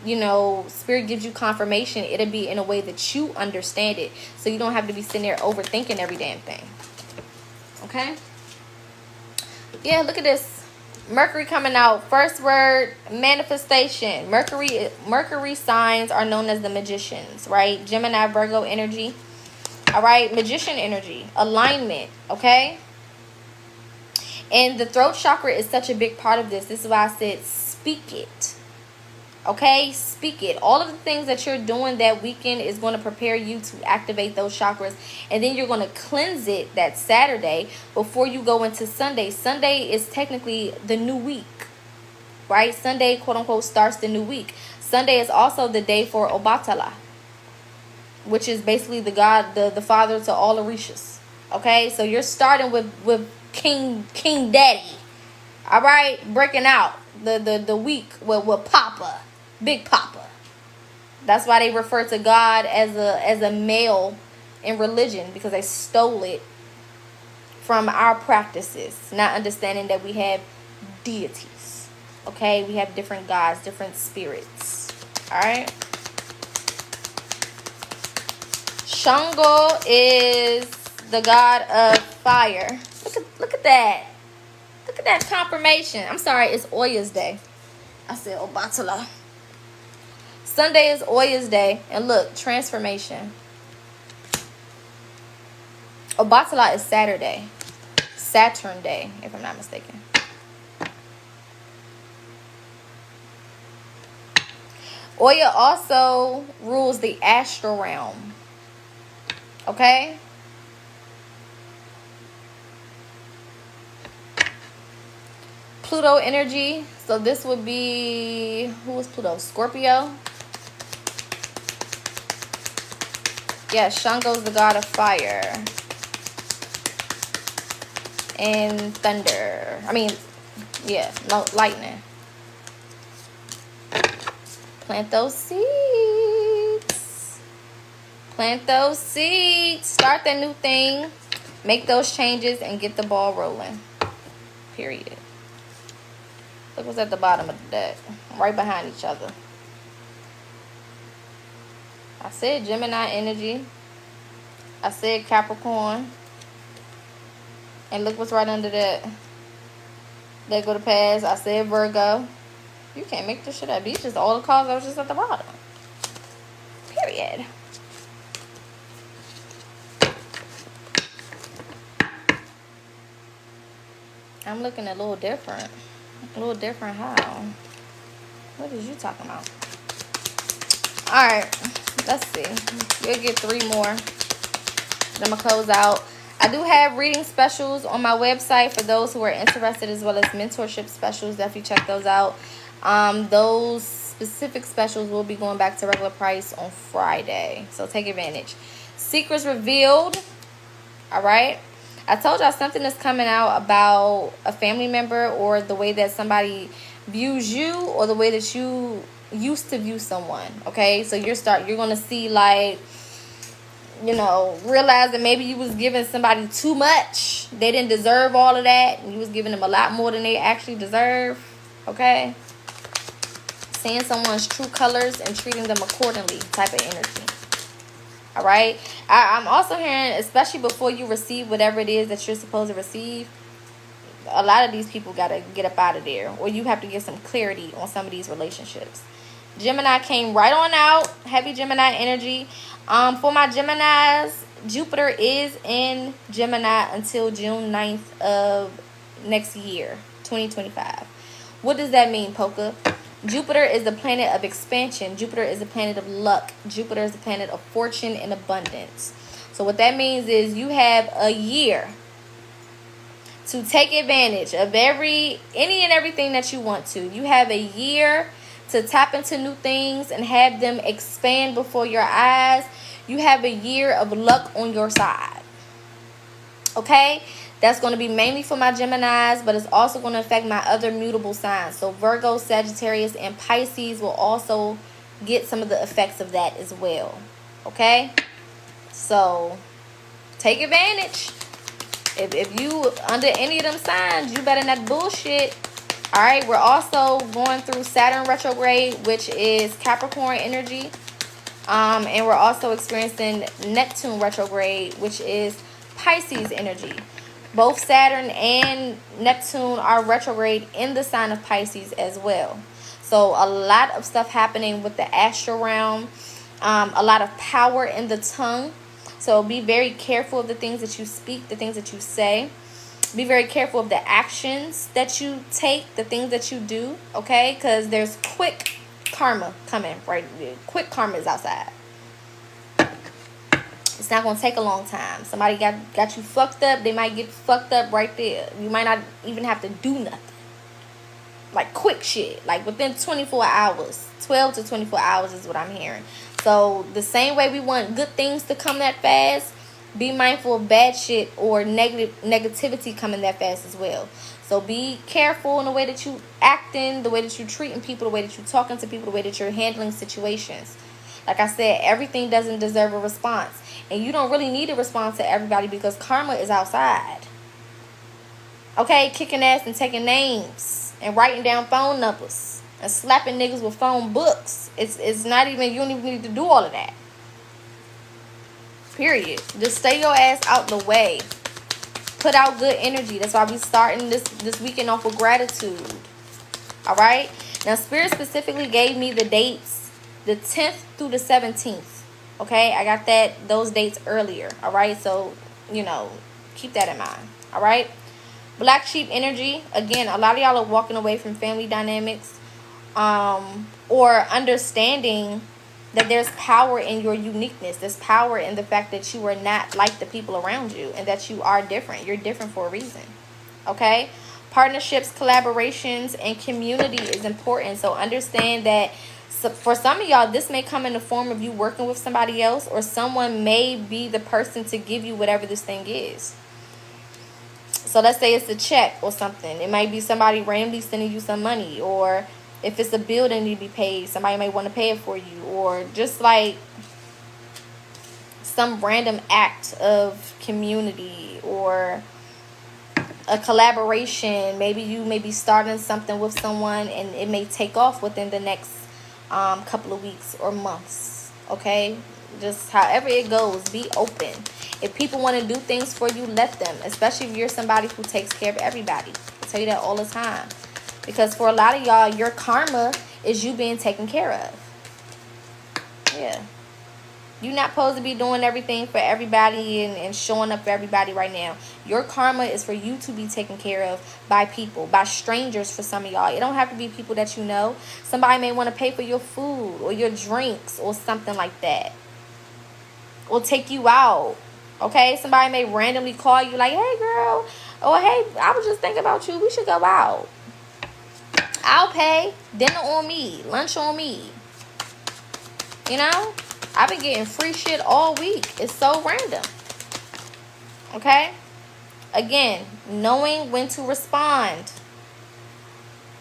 spirit gives you confirmation, it'll be in a way that you understand it. So you don't have to be sitting there overthinking every damn thing. Okay? Yeah, look at this. Mercury coming out. First word, manifestation. Mercury signs are known as the magicians, right? Gemini, Virgo energy. All right? Magician energy. Alignment, okay? And the throat chakra is such a big part of this. This is why I said speak it. Okay, speak it. All of the things that you're doing that weekend is going to prepare you to activate those chakras. And then you're going to cleanse it that Saturday before you go into Sunday. Sunday is technically the new week, right? Sunday, quote unquote, starts the new week. Sunday is also the day for Obatala, which is basically the god, the father to all Orishas. Okay, so you're starting with King Daddy. All right, breaking out the week with Papa. Big Papa. That's why they refer to God as a male in religion, because they stole it from our practices, not understanding that we have deities. Okay, we have different gods, different spirits. All right. Shango is the god of fire. Look at that. Look at that confirmation. I'm sorry, it's Oya's day. I said Obatala. Sunday is Oya's day. And look, transformation. Obatala is Saturday. Saturn day, if I'm not mistaken. Oya also rules the astral realm. Okay? Pluto energy. So this would be, who was Pluto? Scorpio. Yeah, Shango's the god of fire and thunder. I mean, yeah, no, lightning. Plant those seeds. Plant those seeds. Start that new thing. Make those changes and get the ball rolling. Period. Look what's at the bottom of the deck. Right behind each other. I said Gemini energy. I said Capricorn. And look what's right under that. There go the pass. I said Virgo. You can't make this shit up. These just all the cards that was just at the bottom. Period. I'm looking a little different. A little different how? What is you talking about? Alright. Let's see. We'll get 3 more. Then I'm going to close out. I do have reading specials on my website for those who are interested, as well as mentorship specials. Definitely check those out. Those specific specials will be going back to regular price on Friday, so take advantage. Secrets revealed. All right, I told y'all something is coming out about a family member, or the way that somebody views you, or the way that you used to view someone. Okay, so you're gonna see, like, you know, realize that maybe you was giving somebody too much. They didn't deserve all of that, and you was giving them a lot more than they actually deserve. Okay, seeing someone's true colors and treating them accordingly type of energy. All right, I'm also hearing, especially before you receive whatever it is that you're supposed to receive, a lot of these people got to get up out of there, or you have to get some clarity on some of these relationships. Gemini came right on out. Heavy Gemini energy. For my Geminis, Jupiter is in Gemini until June 9th of next year, 2025. What does that mean, Poca? Jupiter is the planet of expansion. Jupiter is the planet of luck. Jupiter is the planet of fortune and abundance. So what that means is you have a year to take advantage of any and everything that you want to. You have a year to tap into new things and have them expand before your eyes. You have a year of luck on your side. Okay? That's going to be mainly for my Geminis, but it's also going to affect my other mutable signs. So Virgo, Sagittarius, and Pisces will also get some of the effects of that as well. Okay? So take advantage. If you under any of them signs, you better not bullshit. All right, we're also going through Saturn retrograde, which is Capricorn energy. And we're also experiencing Neptune retrograde, which is Pisces energy. Both Saturn and Neptune are retrograde in the sign of Pisces as well. So a lot of stuff happening with the astral realm. A lot of power in the tongue. So be very careful of the things that you speak, the things that you say. Be very careful of the actions that you take, the things that you do, okay? Because there's quick karma coming, right? Quick karma is outside. It's not going to take a long time. Somebody got you fucked up. They might get fucked up right there. You might not even have to do nothing. Like quick shit. Like within 24 hours. 12 to 24 hours is what I'm hearing. So the same way we want good things to come that fast, be mindful of bad shit or negativity coming that fast as well. So be careful in the way that you acting, the way that you treating people, the way that you talking to people, the way that you're handling situations. Like I said, everything doesn't deserve a response. And you don't really need a response to everybody because karma is outside. Okay, kicking ass and taking names and writing down phone numbers and slapping niggas with phone books. It's not even, you don't even need to do all of that. Period. Just stay your ass out the way. Put out good energy. That's why we starting this weekend off with gratitude. All right. Now, Spirit specifically gave me the dates, the 10th through the 17th. Okay, I got those dates earlier. All right, so you know, keep that in mind. All right. Black sheep energy. Again, a lot of y'all are walking away from family dynamics, or understanding that there's power in your uniqueness. There's power in the fact that you are not like the people around you and that you are different. You're different for a reason. Okay? Partnerships, collaborations, and community is important. So understand that for some of y'all, this may come in the form of you working with somebody else, or someone may be the person to give you whatever this thing is. So let's say it's a check or something. It might be somebody randomly sending you some money, or if it's a bill that needs to be paid, somebody may want to pay it for you, or just like some random act of community or a collaboration. Maybe you may be starting something with someone and it may take off within the next couple of weeks or months. Okay, just however it goes, be open. If people want to do things for you, let them, especially if you're somebody who takes care of everybody. I tell you that all the time, because for a lot of y'all, your karma is you being taken care of. Yeah, you're not supposed to be doing everything for everybody and showing up for everybody right now. Your karma is for you to be taken care of by people, by strangers for some of y'all. It don't have to be people that you know. Somebody may want to pay for your food or your drinks or something like that. Or take you out. Okay? Somebody may randomly call you like, hey girl, or hey, I was just thinking about you. We should go out. I'll pay. Dinner on me. Lunch on me. You know? I've been getting free shit all week. It's so random. Okay? Again, knowing when to respond.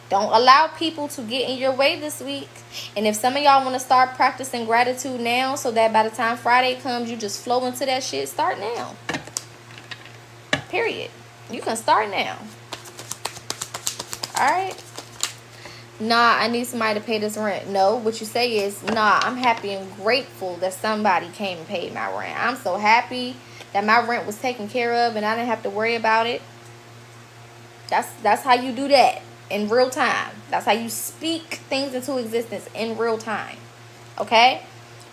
Don't allow people to get in your way this week. And if some of y'all want to start practicing gratitude now so that by the time Friday comes, you just flow into that shit, start now. Period. You can start now. Alright? Nah, I need somebody to pay this rent. No, what you say is, nah, I'm happy and grateful that somebody came and paid my rent. I'm so happy that my rent was taken care of and I didn't have to worry about it. That's how you do that in real time. That's how you speak things into existence in real time. Okay?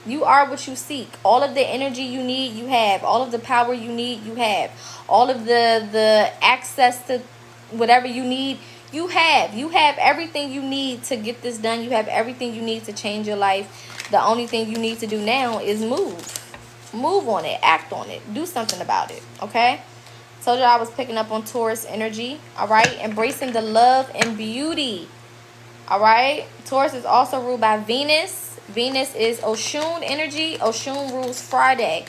You are what you seek. All of the energy you need, you have. All of the power you need, you have. All of the access to whatever you need, you have. You have everything you need to get this done. You have everything you need to change your life. The only thing you need to do now is move. Move on it. Act on it. Do something about it. Okay? Told you I was picking up on Taurus energy. Alright? Embracing the love and beauty. Alright? Taurus is also ruled by Venus. Venus is Oshun energy. Oshun rules Friday.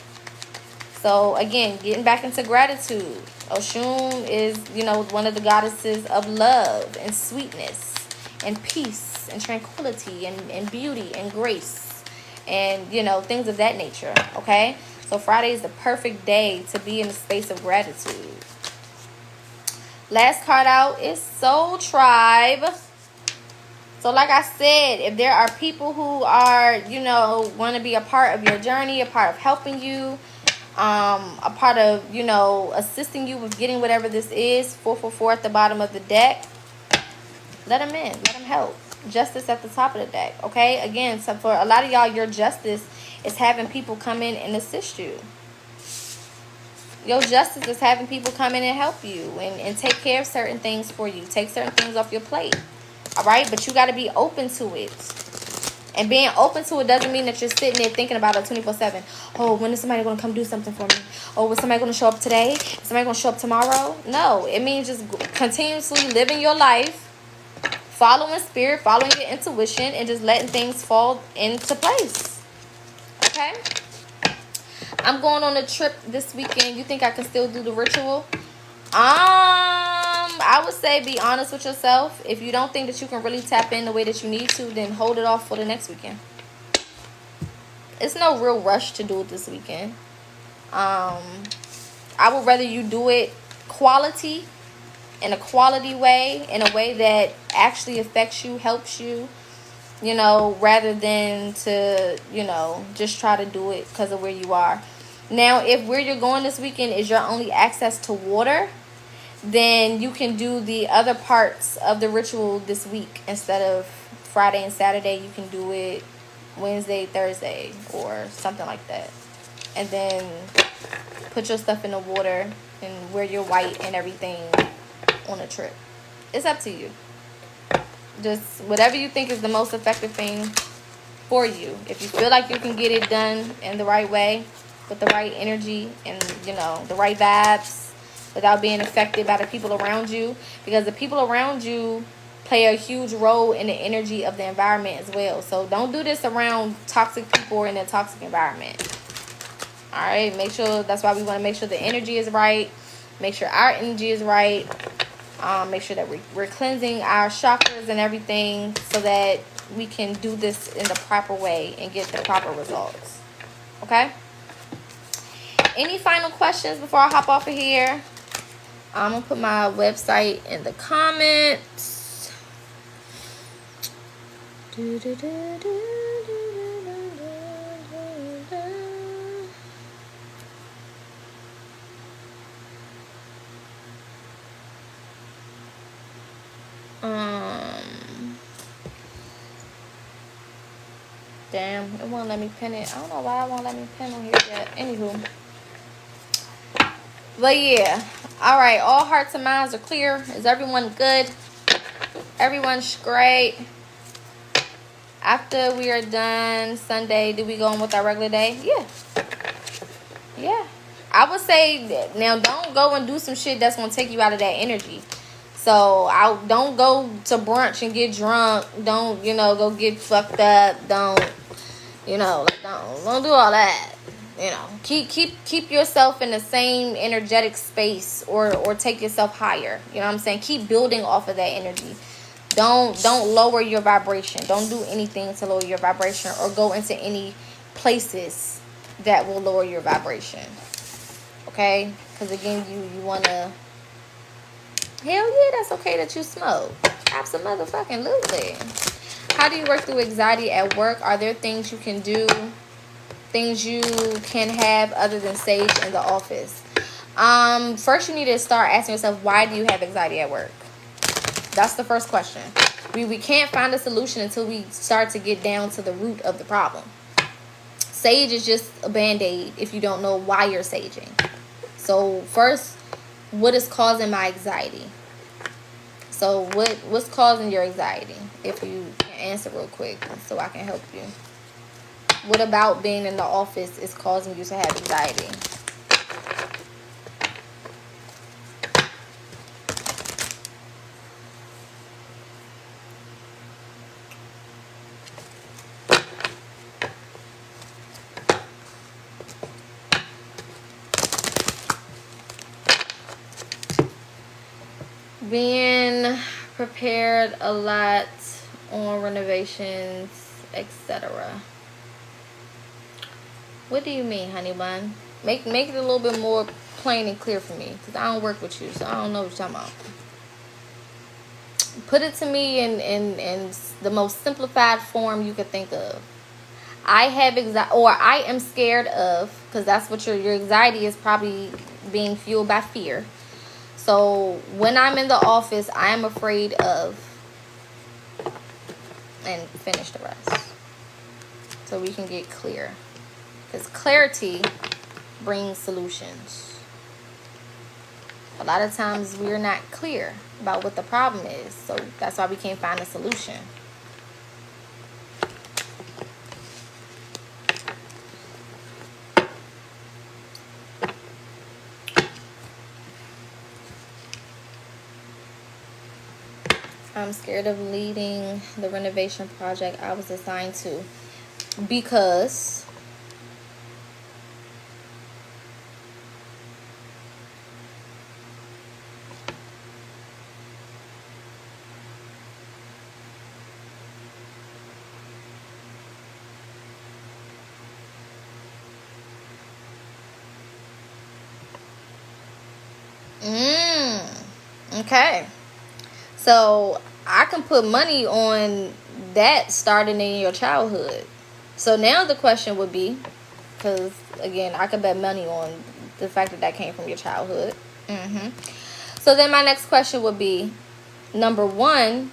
So, again, getting back into gratitude. Oshun is, you know, one of the goddesses of love and sweetness and peace and tranquility and beauty and grace and, you know, things of that nature, okay? So Friday is the perfect day to be in the space of gratitude. Last card out is Soul Tribe. So like I said, if there are people who are, you know, want to be a part of your journey, a part of helping you, a part of, you know, assisting you with getting whatever this is, 444 at the bottom of the deck, let them in, let them help. Justice at the top of the deck, okay? Again, so for a lot of y'all, your justice is having people come in and assist you. Your justice is having people come in and help you and take care of certain things for you, take certain things off your plate, all right? But you got to be open to it. And being open to it doesn't mean that you're sitting there thinking about it 24/7. Oh, when is somebody going to come do something for me? Oh, is somebody going to show up today? Is somebody going to show up tomorrow? No, it means just continuously living your life, following spirit, following your intuition, and just letting things fall into place. Okay? I'm going on a trip this weekend. You think I can still do the ritual? I would say be honest with yourself. If you don't think that you can really tap in the way that you need to, then hold it off for the next weekend. It's no real rush to do it this weekend. I would rather you do it quality, in a quality way, in a way that actually affects you, helps you, you know, rather than to, you know, just try to do it because of where you are. Now, if where you're going this weekend is your only access to water, then you can do the other parts of the ritual this week. Instead of Friday and Saturday, you can do it Wednesday, Thursday, or something like that. And then put your stuff in the water and wear your white and everything on a trip. It's up to you. Just whatever you think is the most effective thing for you. If you feel like you can get it done in the right way, with the right energy and, you know, the right vibes, without being affected by the people around you, because the people around you play a huge role in the energy of the environment as well. So don't do this around toxic people or in a toxic environment. All right, make sure, that's why we want to make sure the energy is right, make sure our energy is right, make sure that we're cleansing our chakras and everything so that we can do this in the proper way and get the proper results. Okay? Any final questions before I hop off of here? I'm going to put my website in the comments. Damn, it won't let me pin it. I don't know why it won't let me pin on here yet. Anywho. But yeah. Alright, all hearts and minds are clear. Is everyone good? Everyone's great. After we are done Sunday, do we go on with our regular day? Yeah. Yeah. I would say, now don't go and do some shit that's going to take you out of that energy. So, don't go to brunch and get drunk. Don't, go get fucked up. Don't, don't do all that. Keep yourself in the same energetic space or take yourself higher. You know what I'm saying? Keep building off of that energy. Don't lower your vibration. Don't do anything to lower your vibration or go into any places that will lower your vibration. Okay? Because again, you want to... Hell yeah, that's okay that you smoke. Absolutely. How do you work through anxiety at work? Are there things you can do? Things you can have other than sage in the office? First you need to start asking yourself, why do you have anxiety at work? That's the first question. We can't find a solution until we start to get down to the root of the problem. Sage is just a band-aid if you don't know why you're saging. So first, what is causing my anxiety? So what's causing your anxiety? If you can answer real quick so I can help you. What about being in the office is causing you to have anxiety? Being prepared a lot on renovations, etc. What do you mean, honey bun? Make it a little bit more plain and clear for me, because I don't work with you, so I don't know what you're talking about. Put it to me in the most simplified form you could think of. I have anxiety, or I am scared of, because that's what your anxiety is probably being fueled by fear. So when I'm in the office, I am afraid of, and finish the rest so we can get clear, because clarity brings solutions. A lot of times we're not clear about what the problem is, so that's why we can't find a solution. I'm scared of leading the renovation project I was assigned to because okay. So I can put money on that starting in your childhood. So now the question would be, because again, I could bet money on the fact that came from your childhood. So then my next question would be, number one,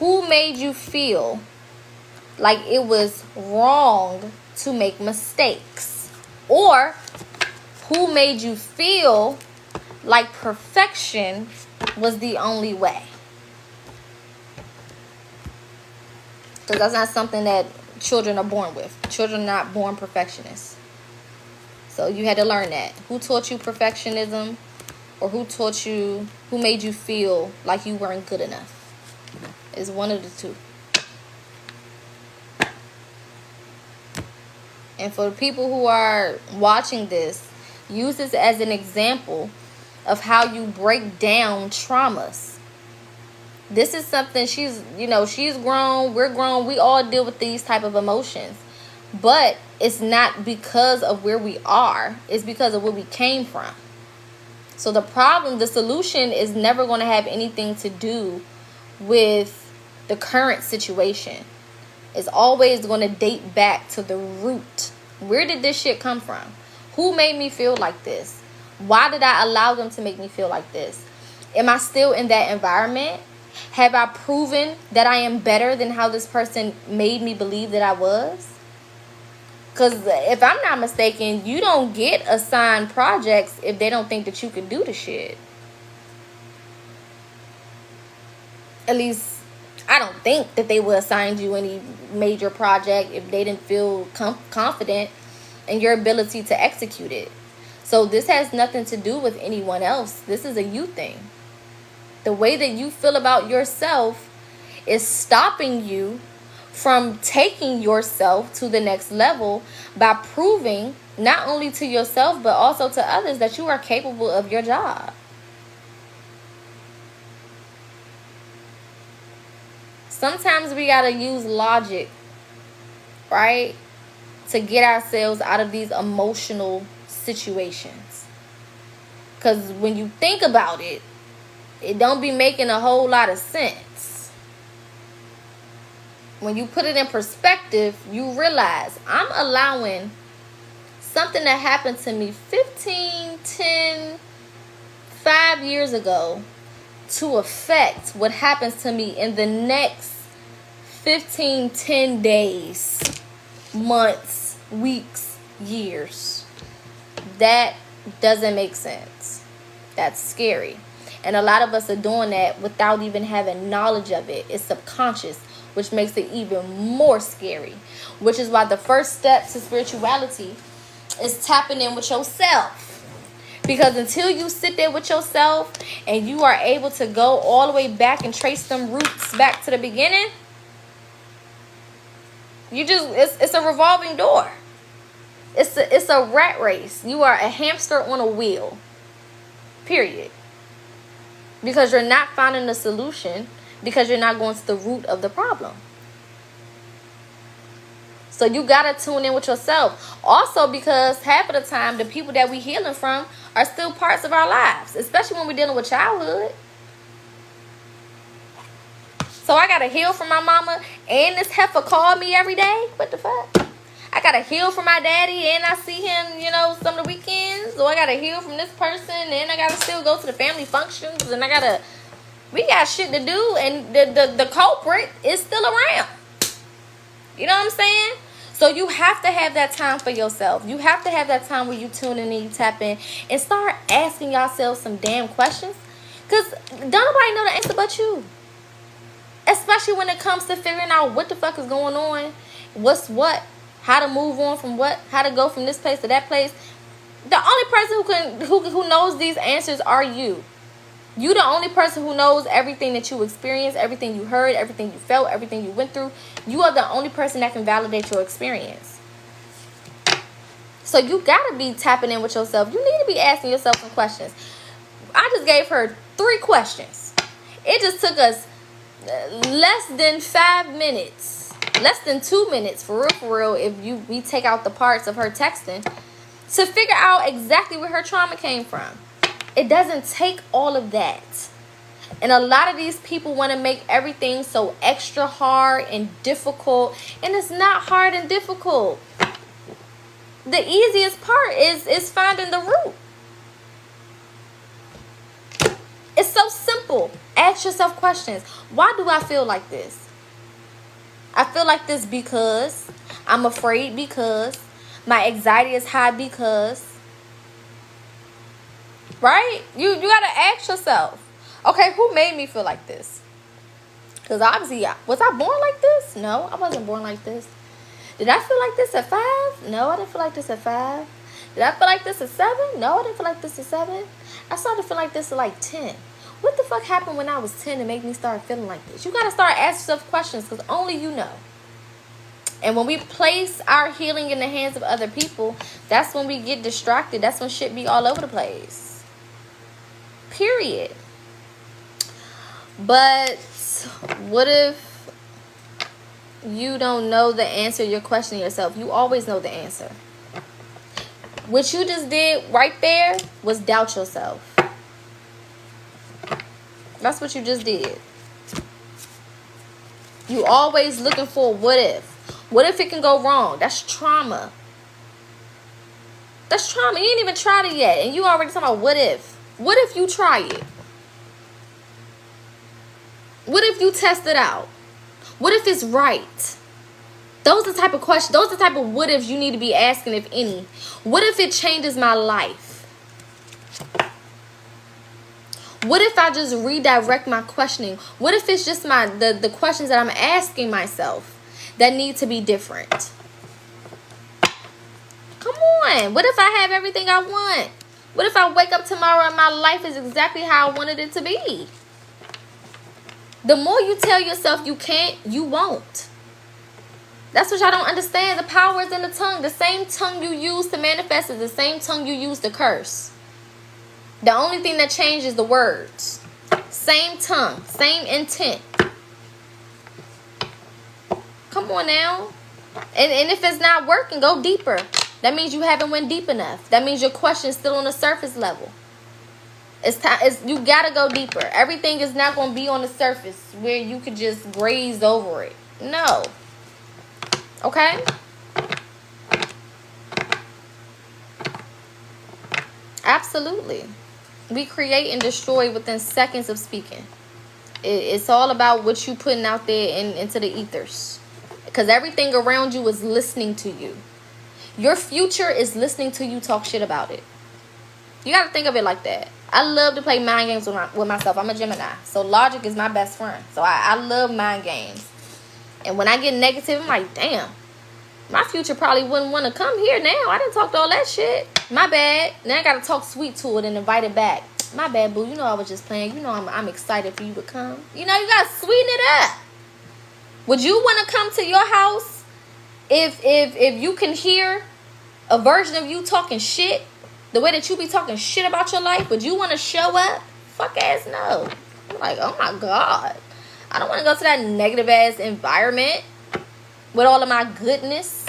who made you feel like it was wrong to make mistakes? Or who made you feel like perfection was the only way? Because that's not something that children are born with. Children are not born perfectionists. So you had to learn that. Who taught you perfectionism? Or who made you feel like you weren't good enough? It's one of the two. And for the people who are watching this, use this as an example of how you break down traumas. This is something she's grown, we're grown, we all deal with these type of emotions. But it's not because of where we are. It's because of where we came from. So the solution is never going to have anything to do with the current situation. It's always going to date back to the root. Where did this shit come from? Who made me feel like this? Why did I allow them to make me feel like this? Am I still in that environment? Have I proven that I am better than how this person made me believe that I was? Because if I'm not mistaken, you don't get assigned projects if they don't think that you can do the shit. At least, I don't think that they would assign you any major project if they didn't feel confident in your ability to execute it. So this has nothing to do with anyone else. This is a you thing. The way that you feel about yourself is stopping you from taking yourself to the next level by proving not only to yourself but also to others that you are capable of your job. Sometimes we gotta use logic, right, to get ourselves out of these emotional situations. Because when you think about it, it don't be making a whole lot of sense. When you put it in perspective, you realize I'm allowing something that happened to me 5 years ago to affect what happens to me in the next 10 days, months, weeks, years. That doesn't make sense. That's scary. And a lot of us are doing that without even having knowledge of it. It's subconscious, which makes it even more scary. Which is why the first step to spirituality is tapping in with yourself. Because until you sit there with yourself and you are able to go all the way back and trace them roots back to the beginning, it's a revolving door. It's a rat race. You are a hamster on a wheel. Period. Because you're not finding the solution, because you're not going to the root of the problem. So you gotta tune in with yourself. Also, because half of the time the people that we healing from are still parts of our lives, especially when we're dealing with childhood. So I gotta heal from my mama, and this heifer called me every day. What the fuck? I gotta heal from my daddy, and I see him, some of the weekends. So I gotta heal from this person, and I gotta still go to the family functions, and we got shit to do, and the culprit is still around. You know what I'm saying? So you have to have that time for yourself. You have to have that time where you tune in and you tap in and start asking yourself some damn questions. Because don't nobody know the answer but you. Especially when it comes to figuring out what the fuck is going on, what's what, how to move on from what, how to go from this place to that place. The only person who knows these answers are you. You the only person who knows everything that you experienced, everything you heard, everything you felt, everything you went through. You are the only person that can validate your experience. So you gotta be tapping in with yourself. You need to be asking yourself some questions. I just gave her 3 questions. It just took us less than 5 minutes, less than 2 minutes for real, if we take out the parts of her texting, to figure out exactly where her trauma came from. It doesn't take all of that. And a lot of these people want to make everything so extra hard and difficult. And it's not hard and difficult. The easiest part is finding the root. It's so simple. Ask yourself questions. Why do I feel like this? I feel like this because I'm afraid, because my anxiety is high, because... Right? You gotta ask yourself, okay, who made me feel like this? Because obviously, was I born like this? No, I wasn't born like this. Did I feel like this at 5? No, I didn't feel like this at 5. Did I feel like this at 7? No, I didn't feel like this at 7. I started to feel like this at like 10. What the fuck happened when I was 10 to make me start feeling like this? You gotta start asking yourself questions, because only you know. And when we place our healing in the hands of other people, that's when we get distracted. That's when shit be all over the place. Period. But what if you don't know the answer, you're questioning yourself. You always know the answer. What you just did right there was doubt yourself. That's what you just did. You always looking for what if. What if it can go wrong? That's trauma. That's trauma. You ain't even tried it yet. And you already talking about what if. What if you try it? What if you test it out? What if it's right? Those are the type of questions, those are the type of what ifs you need to be asking, if any. What if it changes my life? What if I just redirect my questioning? What if it's just the questions that I'm asking myself that need to be different? Come on. What if I have everything I want? What if I wake up tomorrow and my life is exactly how I wanted it to be? The more you tell yourself you can't, you won't. That's what y'all don't understand. The power is in the tongue. The same tongue you use to manifest is the same tongue you use to curse. The only thing that changes is the words. Same tongue, same intent. Come on now. And if it's not working, go deeper. That means you haven't went deep enough. That means your question's still on the surface level. It's time. You gotta go deeper. Everything is not gonna be on the surface where you could just graze over it. No. Okay? Absolutely. We create and destroy within seconds of speaking. It's all about what you putting out there into the ethers. Because everything around you is listening to you. Your future is listening to you talk shit about it. You got to think of it like that. I love to play mind games with myself. I'm a Gemini. So logic is my best friend. So I love mind games. And when I get negative, I'm like, damn. My future probably wouldn't want to come here now. I didn't talk to all that shit. My bad. Now I got to talk sweet to it and invite it back. My bad, boo. You know I was just playing. You know I'm excited for you to come. You know, you got to sweeten it up. Would you want to come to your house if you can hear a version of you talking shit? The way that you be talking shit about your life, would you want to show up? Fuck ass no. I'm like, oh my God. I don't want to go to that negative ass environment with all of my goodness.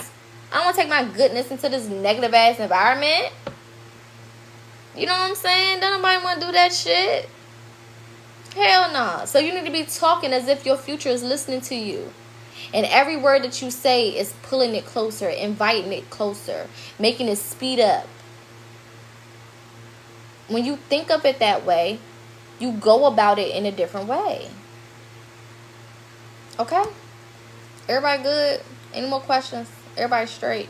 I don't want to take my goodness into this negative ass environment. You know what I'm saying? Don't nobody want to do that shit. Hell no. So you need to be talking as if your future is listening to you. And every word that you say is pulling it closer, inviting it closer, making it speed up. When you think of it that way, you go about it in a different way. Okay? Everybody good? Any more questions? Everybody straight?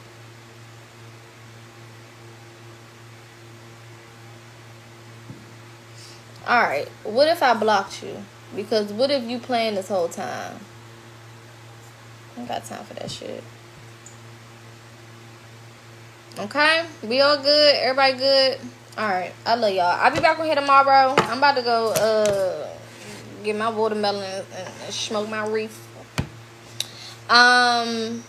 Alright. What if I blocked you? Because what if you playing this whole time? I don't got time for that shit. Okay? We all good? Everybody good? Alright, I love y'all. I'll be back on here tomorrow. I'm about to go get my watermelon and smoke my reef. I'm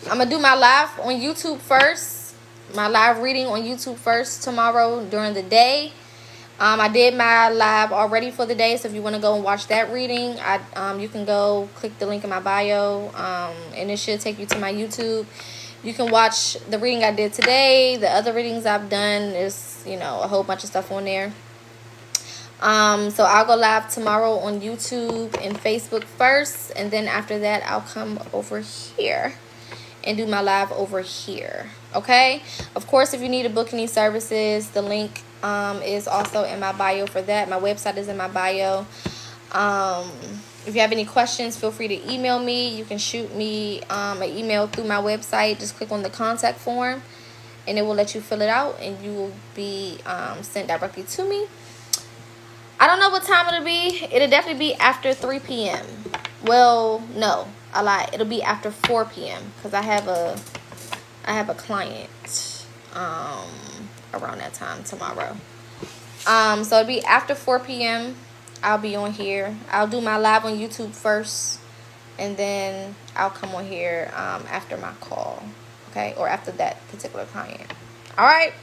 gonna do my live on YouTube first. My live reading on YouTube first tomorrow during the day. I did my live already for the day, so if you want to go and watch that reading, you can go click the link in my bio, and it should take you to my YouTube. You can watch the reading I did today. The other readings I've done is, you know, a whole bunch of stuff on there. So I'll go live tomorrow on YouTube and Facebook first, and then after that I'll come over here and do my live over here. Okay? Of course, if you need to book any services, the link is also in my bio for that. My website is in my bio. If you have any questions, feel free to email me. You can shoot me an email through my website. Just click on the contact form and it will let you fill it out, and you will be sent directly to me. I don't know what time it'll be. It'll definitely be after 3 p.m. Well, no, I lied. It'll be after 4 p.m. because I have a client around that time tomorrow. So it'll be after 4 p.m. I'll be on here. I'll do my live on YouTube first, and then I'll come on here after my call, okay, or after that particular client. All right.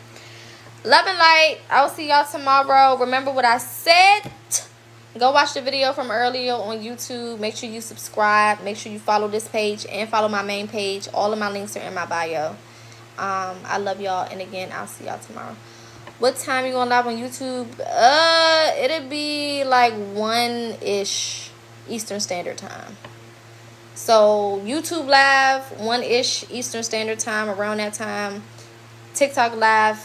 Love and light. I'll see y'all tomorrow. Remember what I said. Go watch the video from earlier on YouTube. Make sure you subscribe. Make sure you follow this page and follow my main page. All of my links are in my bio. I love y'all, and again, I'll see y'all tomorrow. What time you going live on YouTube? It'll be like 1-ish Eastern Standard Time. So YouTube live 1-ish Eastern Standard Time, around that time. TikTok live